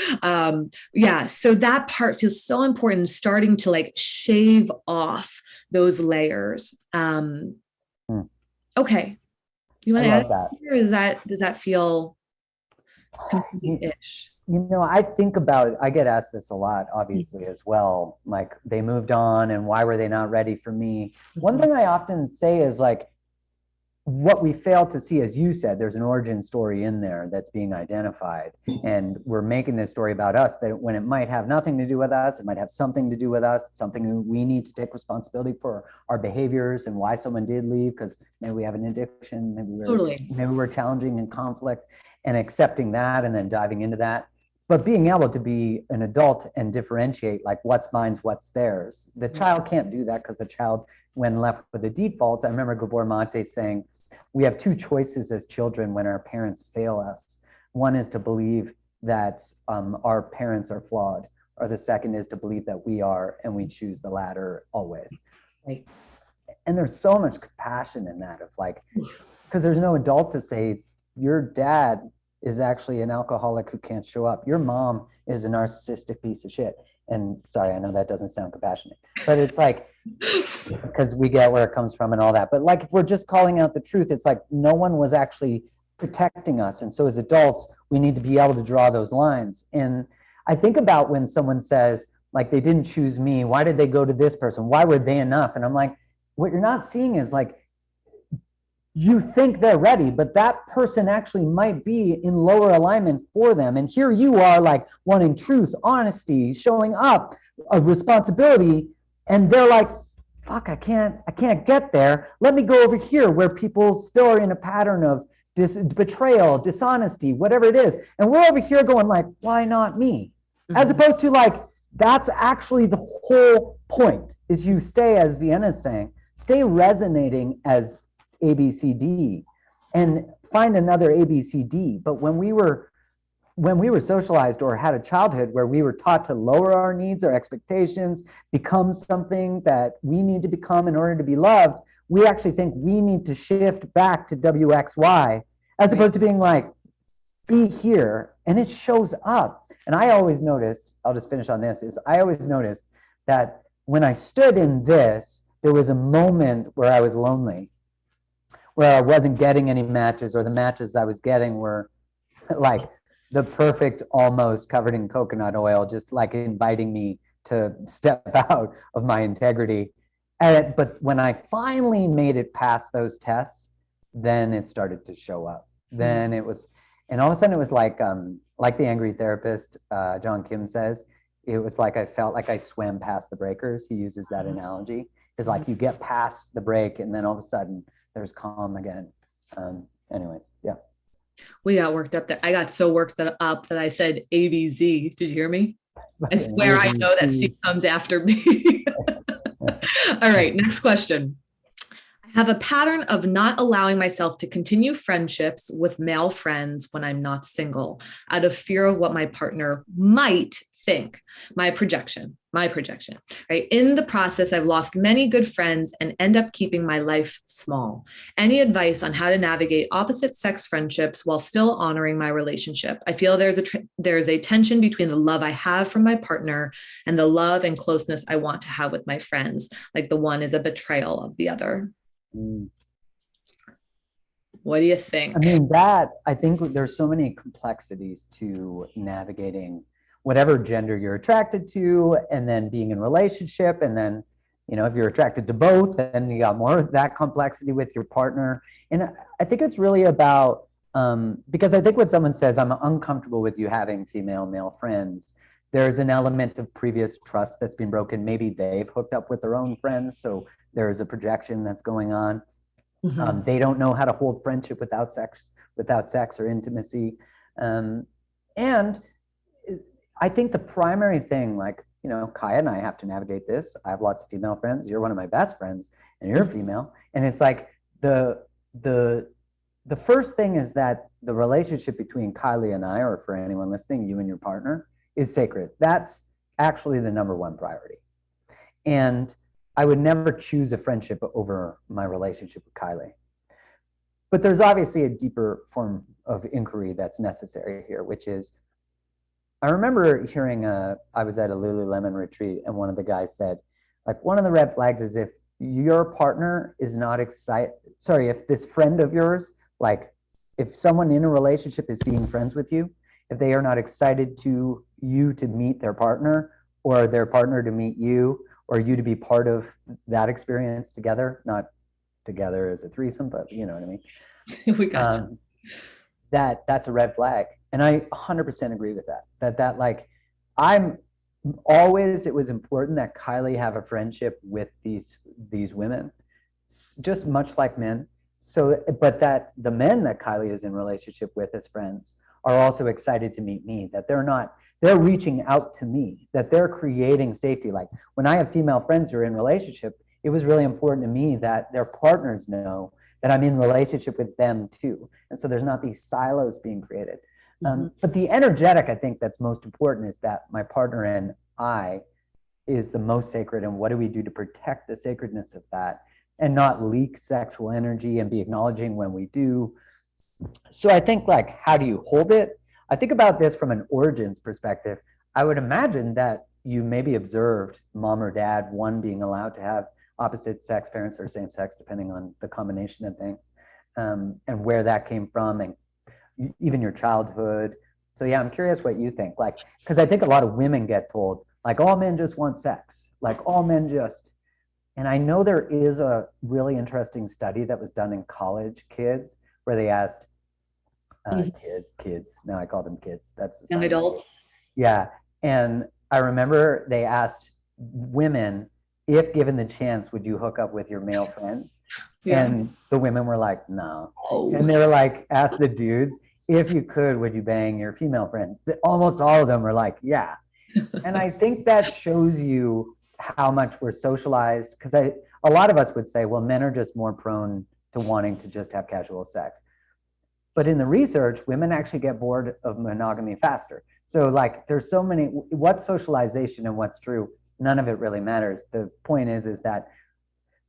So that part feels so important, starting to like shave off those layers. Okay. You want to add that? Or does that feel complete-ish? I get asked this a lot, obviously, as well. Like, they moved on and why were they not ready for me? One thing I often say is like, what we fail to see, as you said, there's an origin story in there that's being identified. And we're making this story about us, that when it might have nothing to do with us, it might have something to do with us, something we need to take responsibility for our behaviors and why someone did leave, because maybe we have an addiction, maybe we're challenging in conflict, and accepting that and then diving into that. But being able to be an adult and differentiate like what's mine's, what's theirs. The child can't do that, because the child, when left with a default, I remember Gabor Mate saying, we have two choices as children when our parents fail us. One is to believe that our parents are flawed, or the second is to believe that we are, and we choose the latter always. Right. And there's so much compassion in that, of like, because there's no adult to say, your dad is actually an alcoholic who can't show up. Your mom is a narcissistic piece of shit. And sorry, I know that doesn't sound compassionate, but it's like, because we get where it comes from and all that. But like, if we're just calling out the truth, it's like no one was actually protecting us. And so as adults, we need to be able to draw those lines. And I think about when someone says, like, they didn't choose me. Why did they go to this person? Why were they enough? And I'm like, what you're not seeing is like, you think they're ready, but that person actually might be in lower alignment for them. And here you are like wanting truth, honesty, showing up, a responsibility, And they're like, fuck, I can't get there. Let me go over here where people still are in a pattern of betrayal, dishonesty, whatever it is. And we're over here going like, why not me? As opposed to like, that's actually the whole point, is you stay, as Vienna is saying, stay resonating as ABCD and find another ABCD. But when we were socialized or had a childhood where we were taught to lower our needs or expectations, become something that we need to become in order to be loved, we actually think we need to shift back to WXY as opposed to being like, be here. And it shows up. And I always noticed, I'll just finish on this, is I always noticed that when I stood in this, there was a moment where I was lonely, where I wasn't getting any matches, or the matches I was getting were like the perfect, almost covered in coconut oil, just like inviting me to step out of my integrity. But when I finally made it past those tests, then it started to show up. Then it was, and all of a sudden it was like the angry therapist, John Kim says, it was like I felt like I swam past the breakers. He uses that analogy. It's like you get past the break and then all of a sudden there's calm again. Anyways, yeah. We got worked up there. I got so worked up that I said ABZ. Did you hear me? I swear I know that C comes after me. All right, next question. I have a pattern of not allowing myself to continue friendships with male friends when I'm not single, out of fear of what my partner might think. My projection, right? In the process, I've lost many good friends and end up keeping my life small. Any advice on how to navigate opposite sex friendships while still honoring my relationship? I feel there's a tension between the love I have from my partner and the love and closeness I want to have with my friends. Like the one is a betrayal of the other. What do you think? I mean, I think there's so many complexities to navigating whatever gender you're attracted to, and then being in relationship, and then, you know, if you're attracted to both, then you got more of that complexity with your partner. And I think it's really about, because I think when someone says, I'm uncomfortable with you having female, male friends, there's an element of previous trust that's been broken. Maybe they've hooked up with their own friends, so there's a projection that's going on. They don't know how to hold friendship without sex or intimacy. And I think the primary thing, like, you know, Kaya and I have to navigate this. I have lots of female friends. You're one of my best friends, and you're female. And it's like the first thing is that the relationship between Kylie and I, or for anyone listening, you and your partner, is sacred. That's actually the number one priority. And I would never choose a friendship over my relationship with Kylie. But there's obviously a deeper form of inquiry that's necessary here, which is, I remember hearing, I was at a Lululemon retreat, and one of the guys said, like, one of the red flags is if your partner is not if this friend of yours, like if someone in a relationship is being friends with you, if they are not excited to you to meet their partner, or their partner to meet you, or you to be part of that experience together, not together as a threesome, but you know what I mean? We got you. That's a red flag. And I 100% agree with that. That like, it was important that Kylie have a friendship with these women, just much like men. So, but that the men that Kylie is in relationship with as friends are also excited to meet me, that they're reaching out to me, that they're creating safety. Like when I have female friends who are in relationship, it was really important to me that their partners know that I'm in relationship with them too. And so there's not these silos being created. But the energetic, I think that's most important, is that my partner and I is the most sacred. And what do we do to protect the sacredness of that and not leak sexual energy and be acknowledging when we do? So I think, like, how do you hold it? I think about this from an origins perspective. I would imagine that you maybe observed mom or dad, one being allowed to have opposite sex parents or same sex, depending on the combination of things, and where that came from, and even your childhood. So yeah, I'm curious what you think. Like, because I think a lot of women get told, like, all men just want sex, like all men just. And I know there is a really interesting study that was done in college kids where they asked kids. Now I call them kids. That's young adults. Yeah, and I remember they asked women if given the chance, would you hook up with your male friends? Yeah. And the women were like, no. Oh. And they were like, ask the dudes, if you could, would you bang your female friends? Almost all of them were like, yeah. And I think that shows you how much we're socialized. Because a lot of us would say, well, men are just more prone to wanting to just have casual sex. But in the research, women actually get bored of monogamy faster. So like there's so many, what's socialization and what's true, none of it really matters. The point is that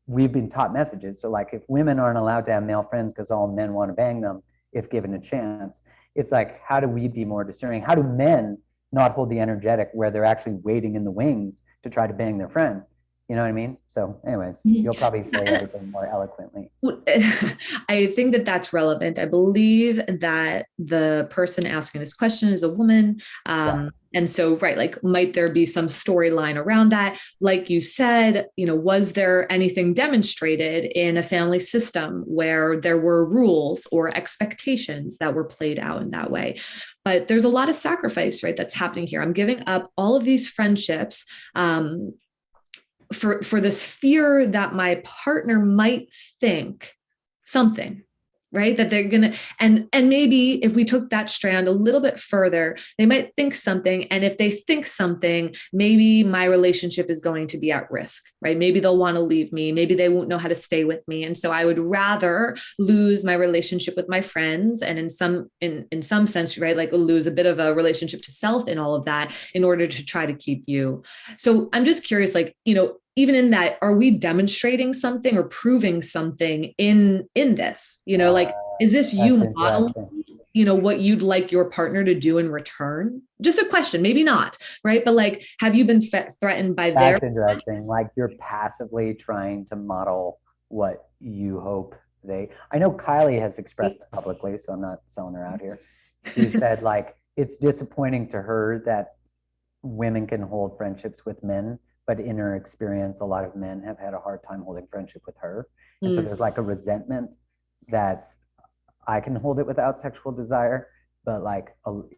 we've been taught messages. So like if women aren't allowed to have male friends because all men want to bang them, if given a chance, it's like, how do we be more discerning? How do men not hold the energetic where they're actually waiting in the wings to try to bang their friend? You know what I mean? So anyways, you'll probably say everything more eloquently. I think that that's relevant. I believe that the person asking this question is a woman. And so, right, like, might there be some storyline around that? Like you said, was there anything demonstrated in a family system where there were rules or expectations that were played out in that way? But there's a lot of sacrifice, right, that's happening here. I'm giving up all of these friendships for this fear that my partner might think something, right? That they're gonna, and maybe if we took that strand a little bit further, they might think something. And if they think something, maybe my relationship is going to be at risk, right? Maybe they'll want to leave me. Maybe they won't know how to stay with me. And so I would rather lose my relationship with my friends. And in some sense, right, like lose a bit of a relationship to self in all of that in order to try to keep you. So I'm just curious, like, even in that, are we demonstrating something or proving something in this? Like, is this you modeling, what you'd like your partner to do in return? Just a question, maybe not, right? But like, have you been threatened by their? That's interesting. Like you're passively trying to model what you hope they. I know Kylie has expressed it publicly, so I'm not selling her out here. She said like it's disappointing to her that women can hold friendships with men, but in her experience, a lot of men have had a hard time holding friendship with her. And so there's like a resentment that I can hold it without sexual desire, but like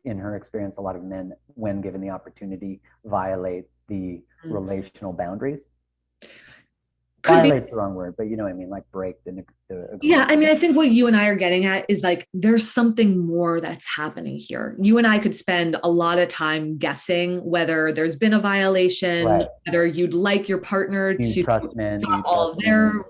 in her experience, a lot of men, when given the opportunity, violate the relational boundaries. Violate's the wrong word, but you know what I mean, like break the agreement. Yeah, I mean, I think what you and I are getting at is like, there's something more that's happening here. You and I could spend a lot of time guessing whether there's been a violation, right, whether you'd like your partner to trust men, all of their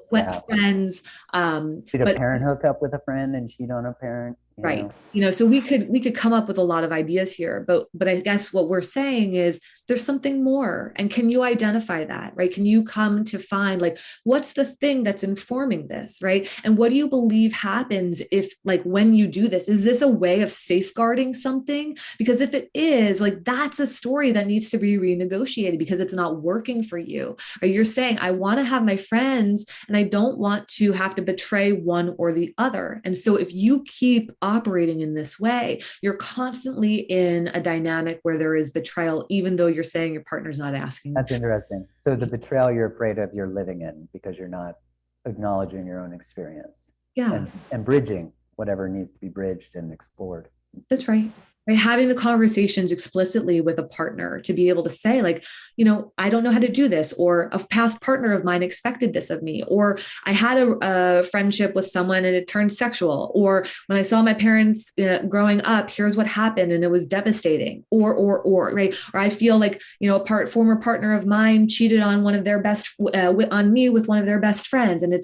friends. Should a parent hook up with a friend and cheat on a parent? Right. So we could come up with a lot of ideas here, but I guess what we're saying is there's something more. And can you identify that, right? Can you come to find like, what's the thing that's informing this, right? And what do you believe happens if like, when you do this, is this a way of safeguarding something? Because if it is, like, that's a story that needs to be renegotiated because it's not working for you. Or you're saying, I want to have my friends and I don't want to have to betray one or the other. And so if you keep operating in this way, you're constantly in a dynamic where there is betrayal, even though you're saying your partner's not asking. That's interesting. So the betrayal you're afraid of, you're living in because you're not acknowledging your own experience. Yeah. And bridging whatever needs to be bridged and explored. That's right. Right. Having the conversations explicitly with a partner to be able to say like, I don't know how to do this, or a past partner of mine expected this of me, or I had a friendship with someone and it turned sexual, or when I saw my parents growing up, here's what happened and it was devastating, or right. Or I feel like, a former partner of mine cheated on one of their on me with one of their best friends. And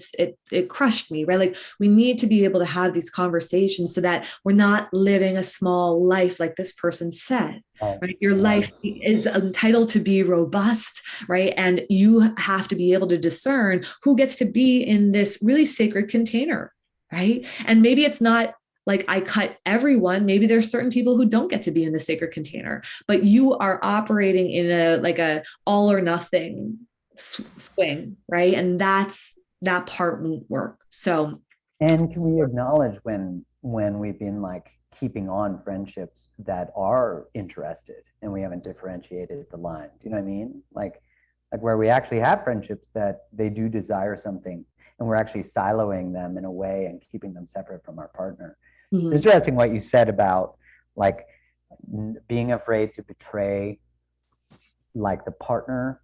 it crushed me, right? Like we need to be able to have these conversations so that we're not living a small life like this person said, right? Your life is entitled to be robust, right? And you have to be able to discern who gets to be in this really sacred container, right? And maybe it's not like I cut everyone. Maybe there's certain people who don't get to be in the sacred container, but you are operating in a all or nothing swing, right? And that part won't work. So, and can we acknowledge when we've been like keeping on friendships that are interested and we haven't differentiated the line? Do you know what I mean? Like where we actually have friendships that they do desire something and we're actually siloing them in a way and keeping them separate from our partner. Mm-hmm. It's interesting what you said about like being afraid to betray like the partner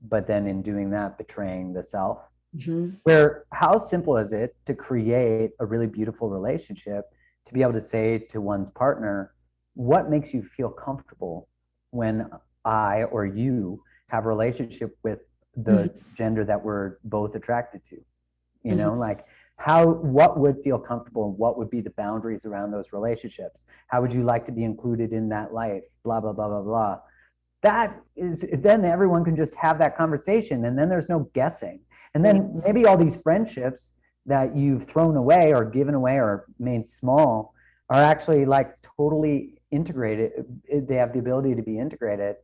but then in doing that, betraying the self. Mm-hmm. Where how simple is it to create a really beautiful relationship, to be able to say to one's partner, what makes you feel comfortable when I or you have a relationship with the gender that we're both attracted to? You know, like what would feel comfortable and what would be the boundaries around those relationships? How would you like to be included in that life? Blah, blah, blah, blah, blah. That is, then everyone can just have that conversation, and then there's no guessing. And then maybe all these friendships that you've thrown away or given away or made small are actually like totally integrated. They have the ability to be integrated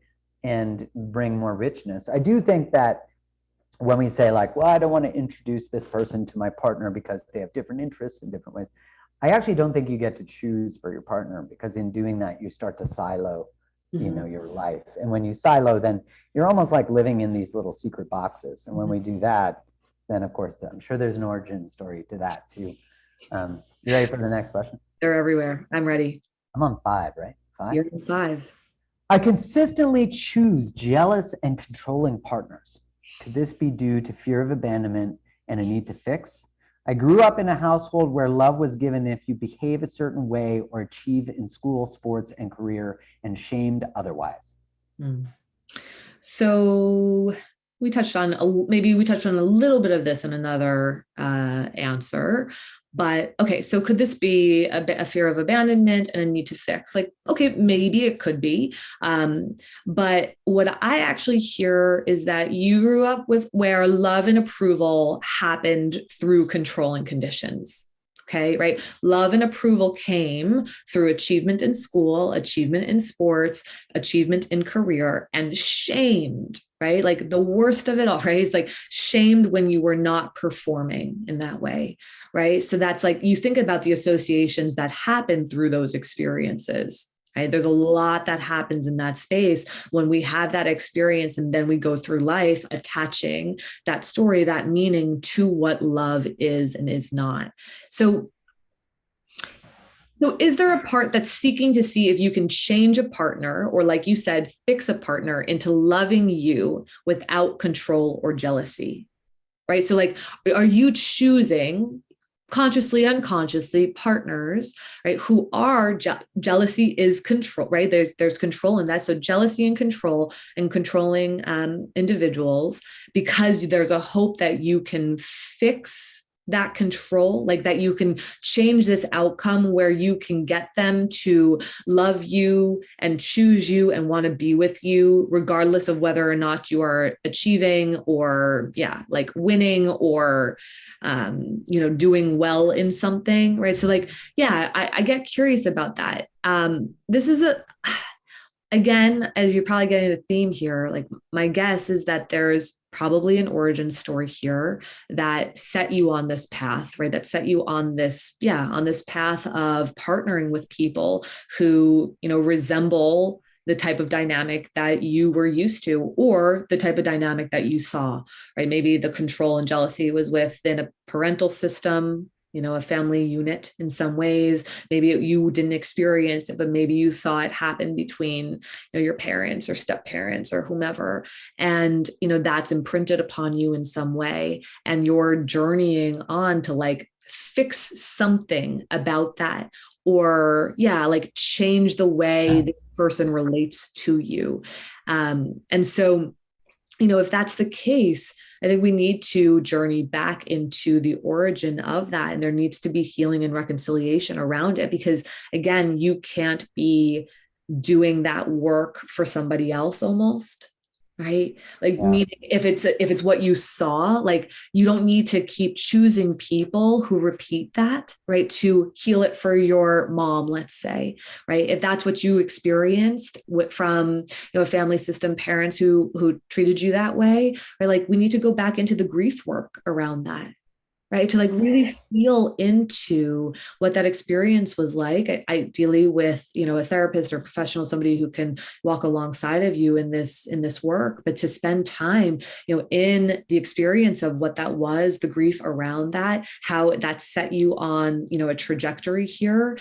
and bring more richness. I do think that when we say like, well, I don't want to introduce this person to my partner because they have different interests in different ways, I actually don't think you get to choose for your partner, because in doing that, you start to silo, you know, your life. And when you silo, then you're almost like living in these little secret boxes. And when we do that, then of course, I'm sure there's an origin story to that too. You ready for the next question? They're everywhere. I'm ready. I'm on 5, right? 5? You're on 5. I consistently choose jealous and controlling partners. Could this be due to fear of abandonment and a need to fix? I grew up in a household where love was given if you behave a certain way or achieve in school, sports, and career, and shamed otherwise. So we touched on a little bit of this in another answer. But okay, so could this be a fear of abandonment and a need to fix? Like, okay, maybe it could be. But what I actually hear is that you grew up with where love and approval happened through controlling conditions. Okay, right? Love and approval came through achievement in school, achievement in sports, achievement in career, and shamed, right? Like the worst of it all, right? It's like shamed when you were not performing in that way, right? So that's like, you think about the associations that happen through those experiences. Right? There's a lot that happens in that space when we have that experience, and then we go through life attaching that story, that meaning to what love is and is not. So is there a part that's seeking to see if you can change a partner, or like you said, fix a partner into loving you without control or jealousy? Right? So like, are you choosing consciously, unconsciously partners, right, who are jealousy is control, right? There's control in that. So jealousy and control and controlling individuals, because there's a hope that you can fix that control, like that you can change this outcome where you can get them to love you and choose you and want to be with you, regardless of whether or not you are achieving or like winning or, doing well in something. Right. So like, I get curious about that. This is again, as you're probably getting the theme here, like my guess is that there's probably an origin story here that set you on this path, right? That set you on this, on this path of partnering with people who, resemble the type of dynamic that you were used to, or the type of dynamic that you saw, right? Maybe the control and jealousy was within a parental system, a family unit in some ways. Maybe you didn't experience it, but maybe you saw it happen between your parents or step parents or whomever. And, that's imprinted upon you in some way. And you're journeying on to like fix something about that, or like change the way this person relates to you. And so, if that's the case, I think we need to journey back into the origin of that. And there needs to be healing and reconciliation around it, because again, you can't be doing that work for somebody else almost. Right. Like, meaning if it's what you saw, like you don't need to keep choosing people who repeat that, right, to heal it for your mom, let's say, right? If that's what you experienced from, a family system, parents who treated you that way, right? Like we need to go back into the grief work around that. right? To like really feel into what that experience was like, ideally with, a therapist or professional, somebody who can walk alongside of you in this work, but to spend time, in the experience of what that was, the grief around that, how that set you on, a trajectory here,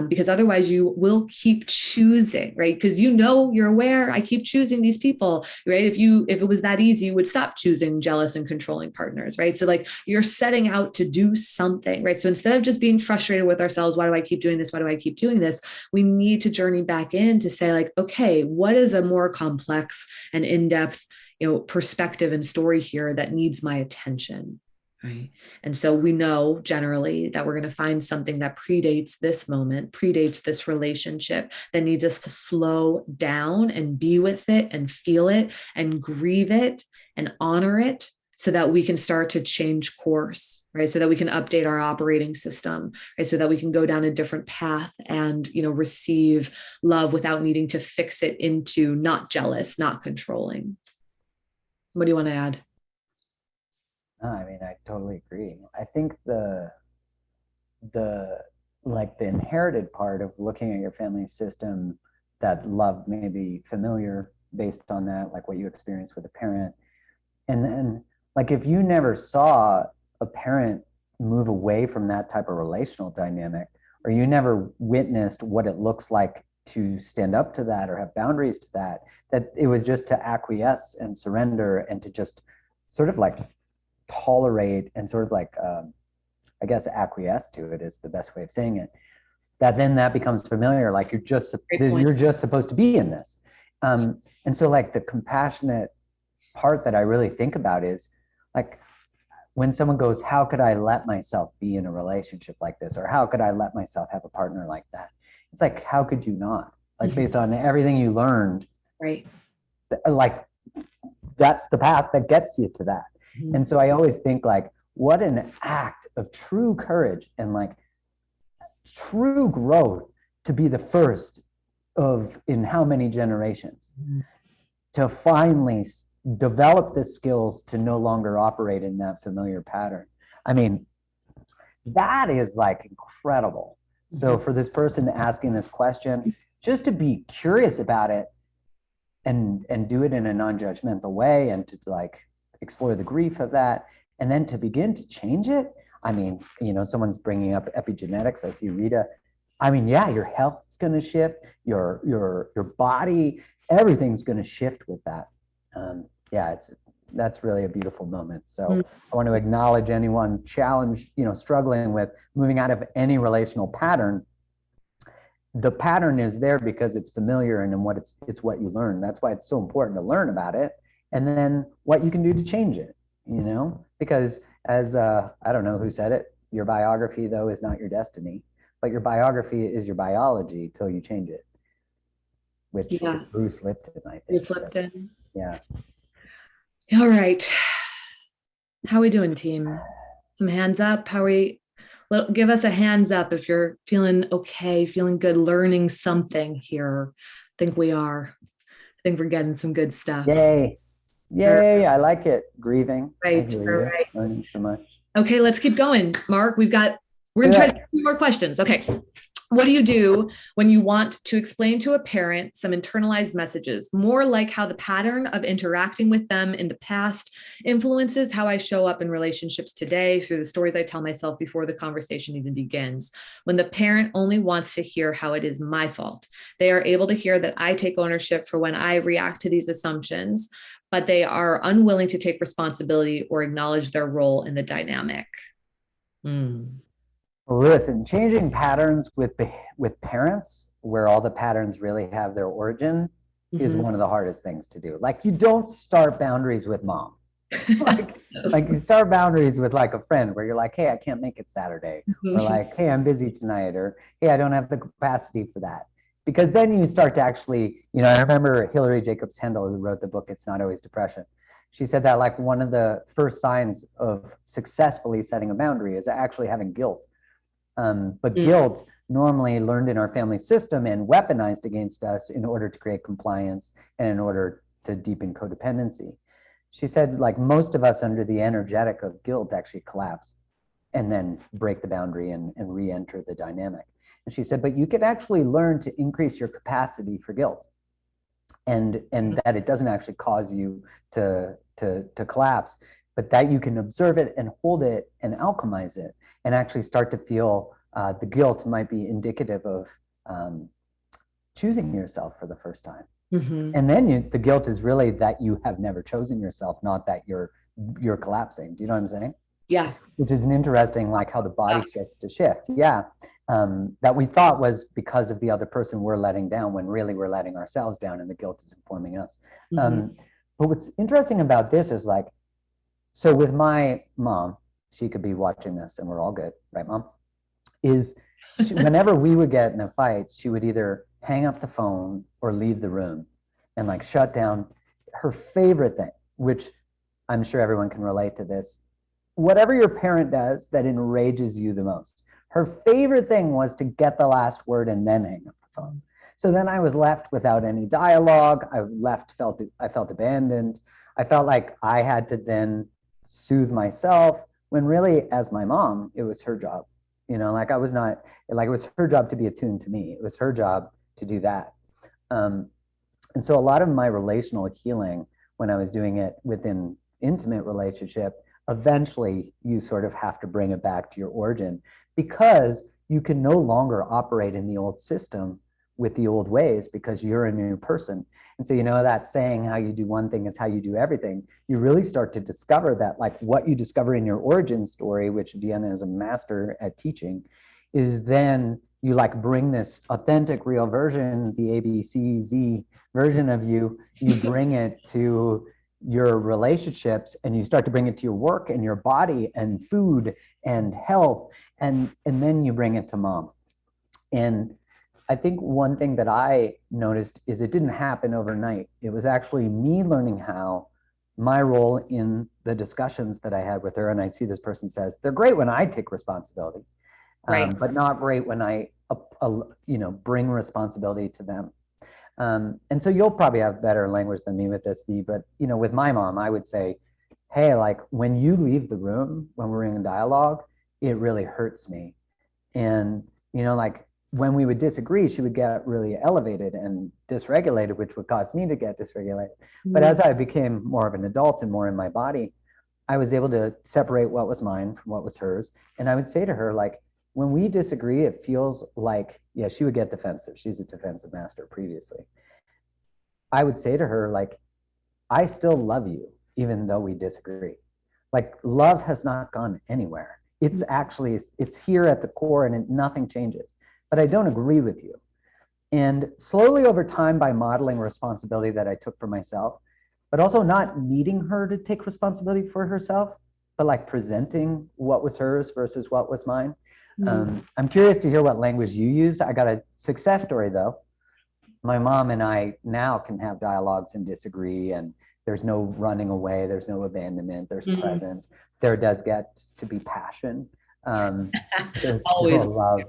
because otherwise you will keep choosing, right? Because you're aware, I keep choosing these people, right? If it was that easy, you would stop choosing jealous and controlling partners, right? So like you're setting out to do something, right? So instead of just being frustrated with ourselves, why do I keep doing this? Why do I keep doing this? We need to journey back in to say like, okay, what is a more complex and in-depth, perspective and story here that needs my attention? Right. And so we know generally that we're going to find something that predates this moment, predates this relationship, that needs us to slow down and be with it and feel it and grieve it and honor it, so that we can start to change course, right? So that we can update our operating system, right? So that we can go down a different path and, receive love without needing to fix it into not jealous, not controlling. What do you want to add? No, I mean, I totally agree. I think the like the inherited part of looking at your family system, that love may be familiar based on that, like what you experienced with a parent. And then like if you never saw a parent move away from that type of relational dynamic, or you never witnessed what it looks like to stand up to that or have boundaries to that, that it was just to acquiesce and surrender and to just sort of like tolerate and sort of like I guess acquiesce to it is the best way of saying it, that then that becomes familiar, like you're just supposed to be in this. And so like the compassionate part that I really think about is like when someone goes, how could I let myself be in a relationship like this, or how could I let myself have a partner like that? It's like, how could you not, like based on everything you learned, right? Like that's the path that gets you to that. And so I always think like, what an act of true courage and like true growth to be the first of in how many generations to finally develop the skills to no longer operate in that familiar pattern. I mean, that is like incredible. So for this person asking this question, just to be curious about it and do it in a non-judgmental way, and to like explore the grief of that, and then to begin to change it. I mean, someone's bringing up epigenetics. I see Rita. I mean, yeah, your health is going to shift, your body, everything's going to shift with that. Yeah, that's really a beautiful moment. So I want to acknowledge anyone challenged, struggling with moving out of any relational pattern. The pattern is there because it's familiar, and what it's what you learn. That's why it's so important to learn about it, and then what you can do to change it. Because as I don't know who said it, your biography though is not your destiny, but your biography is your biology till you change it, which is Bruce Lipton, I think. Bruce Lipton. So, yeah. All right. How are we doing, team? Some hands up. Well, give us a hands up if you're feeling okay, feeling good, learning something here. I think we are. I think we're getting some good stuff. Yay. I like it. Grieving. Right. Learning so much. Okay, let's keep going. Mark, we're going to try to do more questions. Okay. What do you do when you want to explain to a parent some internalized messages, more like how the pattern of interacting with them in the past influences how I show up in relationships today through the stories I tell myself before the conversation even begins? When the parent only wants to hear how it is my fault, they are able to hear that I take ownership for when I react to these assumptions, but they are unwilling to take responsibility or acknowledge their role in the dynamic. Listen, changing patterns with parents, where all the patterns really have their origin, is one of the hardest things to do. Like, you don't start boundaries with mom. like you start boundaries with like a friend, where you're like, hey, I can't make it Saturday, or like, hey, I'm busy tonight, or hey, I don't have the capacity for that. Because then you start to actually, I remember Hillary Jacobs Hendel, who wrote the book It's Not Always Depression. She said that like one of the first signs of successfully setting a boundary is actually having guilt. But guilt, normally learned in our family system and weaponized against us in order to create compliance and in order to deepen codependency. She said, like, most of us under the energetic of guilt actually collapse. and then break the boundary and re-enter the dynamic. And she said, but you can actually learn to increase your capacity for guilt, and that it doesn't actually cause you to collapse, but that you can observe it and hold it and alchemize it and actually start to feel the guilt might be indicative of choosing yourself for the first time. Mm-hmm. And then the guilt is really that you have never chosen yourself, not that you're collapsing. Do you know what I'm saying? Yeah. Which is an interesting, like how the body starts to shift. Yeah. That we thought was because of the other person we're letting down, when really we're letting ourselves down and the guilt is informing us. Mm-hmm. But what's interesting about this is like, so with my mom, she could be watching this and we're all good, right, Mom? Whenever we would get in a fight, she would either hang up the phone or leave the room and like shut down. Her favorite thing, which I'm sure everyone can relate to this, whatever your parent does that enrages you the most, her favorite thing was to get the last word and then hang up the phone. So then I was left without any dialogue. I felt abandoned. I felt like I had to then soothe myself, when really, as my mom, it was her job. You know, like I was not, like it was her job to be attuned to me. It was her job to do that. And so a lot of my relational healing, when I was doing it within intimate relationship, eventually you sort of have to bring it back to your origin, because you can no longer operate in the old system with the old ways, because you're a new person. And so, you know, that saying, how you do one thing is how you do everything, you really start to discover that, like, what you discover in your origin story, which Vienna is a master at teaching, is then you like bring this authentic, real version, the ABCZ version of you bring it to your relationships, and you start to bring it to your work and your body and food and health, and then you bring it to mom. And I think one thing that I noticed is it didn't happen overnight. It was actually me learning how my role in the discussions that I had with her, and I see this person says, they're great when I take responsibility, right, but not great when I bring responsibility to them. And so you'll probably have better language than me with this, V, but with my mom, I would say, hey, like when you leave the room, when we're in a dialogue, it really hurts me. And, like when we would disagree, she would get really elevated and dysregulated, which would cause me to get dysregulated. Mm-hmm. But as I became more of an adult and more in my body, I was able to separate what was mine from what was hers. And I would say to her, like, when we disagree, it feels like, yeah, she would get defensive. She's a defensive master previously. I would say to her, like, I still love you, even though we disagree. Like, love has not gone anywhere. It's actually, it's here at the core, and nothing changes. But I don't agree with you. And slowly over time, by modeling responsibility that I took for myself, but also not needing her to take responsibility for herself, but like presenting what was hers versus what was mine. Mm-hmm. I'm curious to hear what language you use. I got a success story though. My mom and I now can have dialogues and disagree, and there's no running away, there's no abandonment, there's mm-hmm. presence. There does get to be passion. There's always love.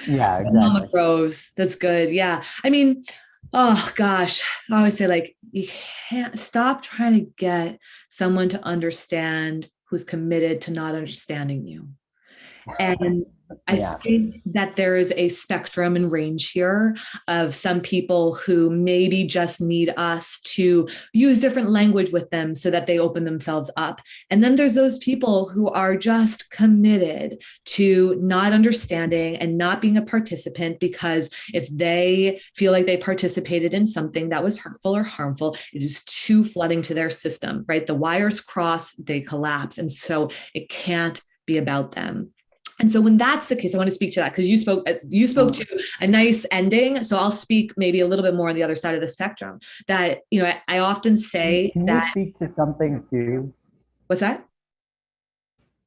Yeah, exactly. Mama grows. That's good. Yeah. I mean, oh gosh, I always say, like, you can't stop trying to get someone to understand who's committed to not understanding you. And I think that there is a spectrum and range here of some people who maybe just need us to use different language with them so that they open themselves up. And then there's those people who are just committed to not understanding and not being a participant, because if they feel like they participated in something that was hurtful or harmful, it is too flooding to their system, right? The wires cross, they collapse. And so it can't be about them. And so when that's the case, I want to speak to that, because you spoke to a nice ending. So I'll speak maybe a little bit more on the other side of the spectrum, that, I often say Can that. You speak to something too? What's that?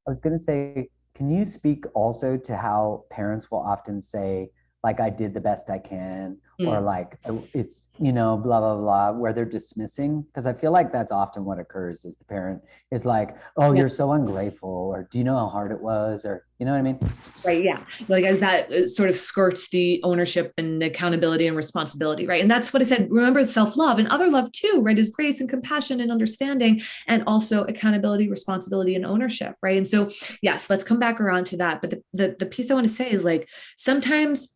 I was going to say, can you speak also to how parents will often say, like I did the best I can, or like it's, you know, blah, blah, blah, where they're dismissing. Because I feel like that's often what occurs is the parent is like, oh, you're so ungrateful, or do you know how hard it was? Or, you know what I mean? Right. Yeah. Like as that sort of skirts the ownership and accountability and responsibility. Right. And that's what I said. Remember, self-love and other love too, right, is grace and compassion and understanding, and also accountability, responsibility, and ownership. Right. And so, yes, let's come back around to that. But the piece I want to say is like, sometimes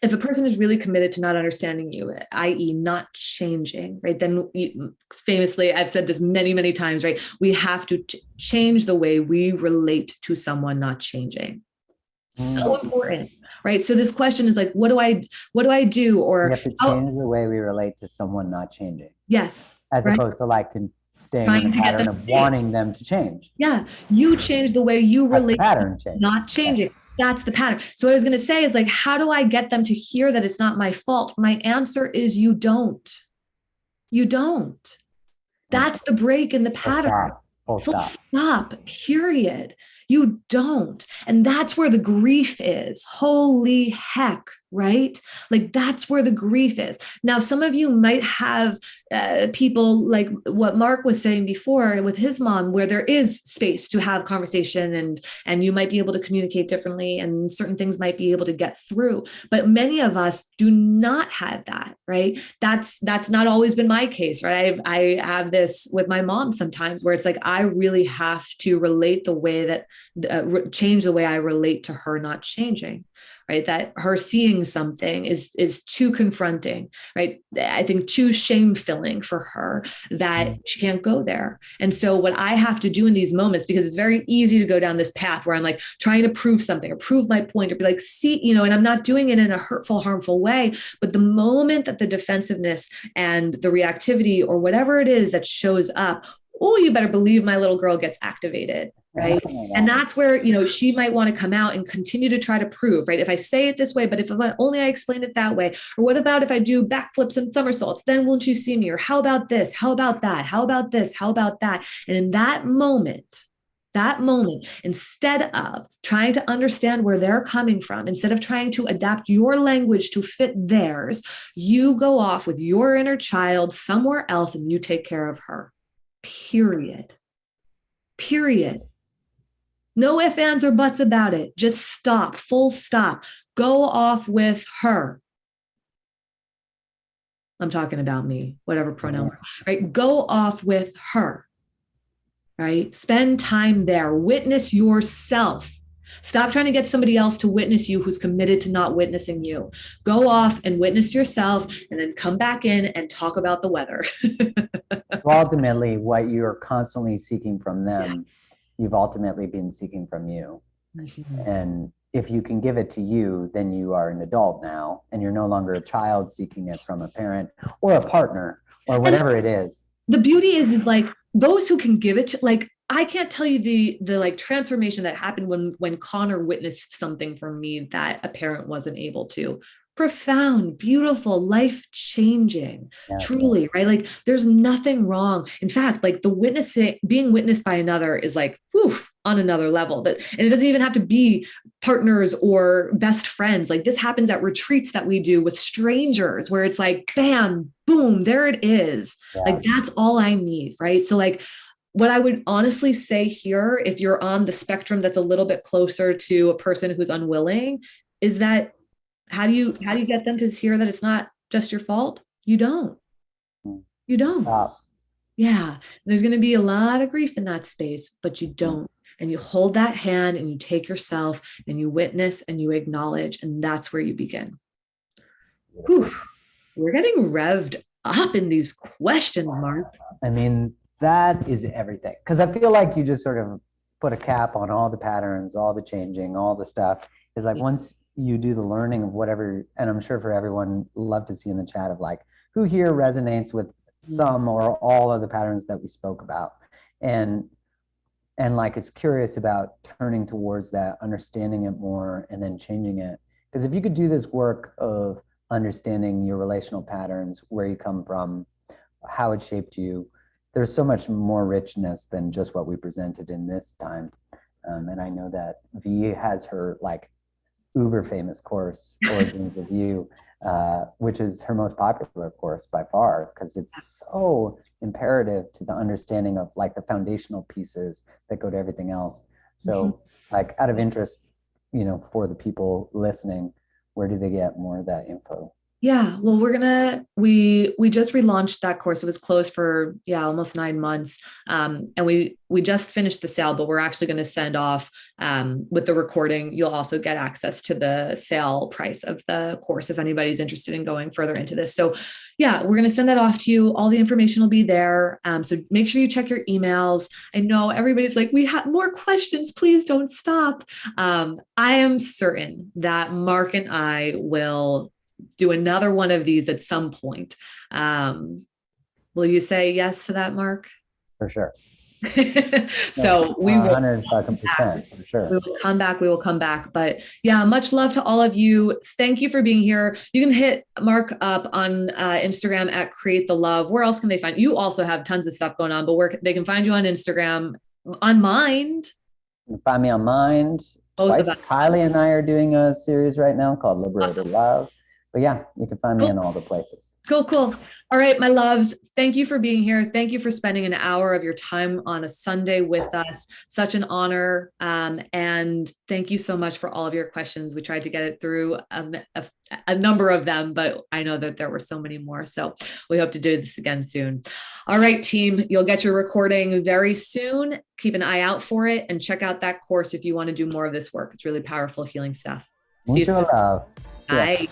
if a person is really committed to not understanding you, i.e. not changing, right, then famously, I've said this many, many times, right, we have to change the way we relate to someone not changing. So important, right? So this question is like, what do I do? Or we have to change the way we relate to someone not changing. Yes. As opposed to like staying in a pattern of wanting them to change. Yeah. You change the way you relate pattern change. Not changing. Yeah. That's the pattern. So what I was going to say is like, how do I get them to hear that it's not my fault? My answer is you don't. You don't. That's the break in the pattern. Full stop. Period. You don't. And that's where the grief is. Holy heck, right? Like that's where the grief is. Now, some of you might have people like what Mark was saying before with his mom, where there is space to have conversation and you might be able to communicate differently and certain things might be able to get through. But many of us do not have that, right? That's not always been my case, right? I have this with my mom sometimes where it's like, I really have to relate the way that change the way I relate to her not changing, right? That her seeing something is too confronting, right? I think too shame-filling for her that she can't go there. And so what I have to do in these moments, because it's very easy to go down this path where I'm like trying to prove something or prove my point or be like, see, you know, and I'm not doing it in a hurtful, harmful way. But the moment that the defensiveness and the reactivity or whatever it is that shows up, oh, you better believe my little girl gets activated. Right. And that's where, you know, she might want to come out and continue to try to prove, right? If I say it this way, but if only I explain it that way, or what about if I do backflips and somersaults, then won't you see me? Or how about this? How about that? How about this? How about that? And in that moment, instead of trying to understand where they're coming from, instead of trying to adapt your language to fit theirs, you go off with your inner child somewhere else and you take care of her. Period. No ifs, ands, or buts about it. Just stop, full stop. Go off with her. I'm talking about me, whatever pronoun, right? Go off with her, right? Spend time there. Witness yourself. Stop trying to get somebody else to witness you who's committed to not witnessing you. Go off and witness yourself and then come back in and talk about the weather. Well, ultimately, what you're constantly seeking from them, you've ultimately been seeking from you. Mm-hmm. And if you can give it to you, then you are an adult now, and you're no longer a child seeking it from a parent or a partner or whatever it is. The beauty is like those who can give it to, like, I can't tell you the like transformation that happened when Connor witnessed something from me that a parent wasn't able to. Profound, beautiful, life-changing, truly, right? Like there's nothing wrong. In fact, like being witnessed by another is like, woof, on another level. And it doesn't even have to be partners or best friends. Like this happens at retreats that we do with strangers where it's like, bam, boom, there it is. Yeah. Like that's all I need, right? So like, what I would honestly say here, if you're on the spectrum that's a little bit closer to a person who's unwilling, is that how do you get them to hear that it's not just your fault? You don't. Stop. Yeah. There's going to be a lot of grief in that space, but you don't. And you hold that hand and you take yourself and you witness and you acknowledge, and that's where you begin. Whew. We're getting revved up in these questions, Mark. I mean, that is everything. Because I feel like you just sort of put a cap on all the patterns, all the changing, all the stuff. It's like once you do the learning of whatever, and I'm sure for everyone, love to see in the chat of like, who here resonates with some or all of the patterns that we spoke about. And like is curious about turning towards that, understanding it more, and then changing it. Because if you could do this work of understanding your relational patterns, where you come from, how it shaped you, there's so much more richness than just what we presented in this time. And I know that V has her like uber famous course, Origins of You, which is her most popular course by far, because it's so imperative to the understanding of like the foundational pieces that go to everything else. So like out of interest, for the people listening, where do they get more of that info? Yeah, well, we just relaunched that course. It was closed for almost 9 months, and we just finished the sale. But we're actually going to send off with the recording. You'll also get access to the sale price of the course if anybody's interested in going further into this. So, yeah, we're going to send that off to you. All the information will be there. So make sure you check your emails. I know everybody's like, we have more questions. Please don't stop. I am certain that Mark and I will do another one of these at some point. Will you say yes to that, Mark? For sure. So we will 100% for sure. We will come back. But yeah, much love to all of you. Thank you for being here. You can hit Mark up on Instagram at Create the Love. Where else can they find you? You also have tons of stuff going on, but where they can find you on Instagram, on Mind. You can find me on Mind. Kylie and I are doing a series right now called Liberated Love. But yeah, you can find me in all the places. Cool. All right, my loves. Thank you for being here. Thank you for spending an hour of your time on a Sunday with us. Such an honor. And thank you so much for all of your questions. We tried to get it through a number of them, but I know that there were so many more. So we hope to do this again soon. All right, team, you'll get your recording very soon. Keep an eye out for it and check out that course if you want to do more of this work. It's really powerful healing stuff. Mucho love. Bye.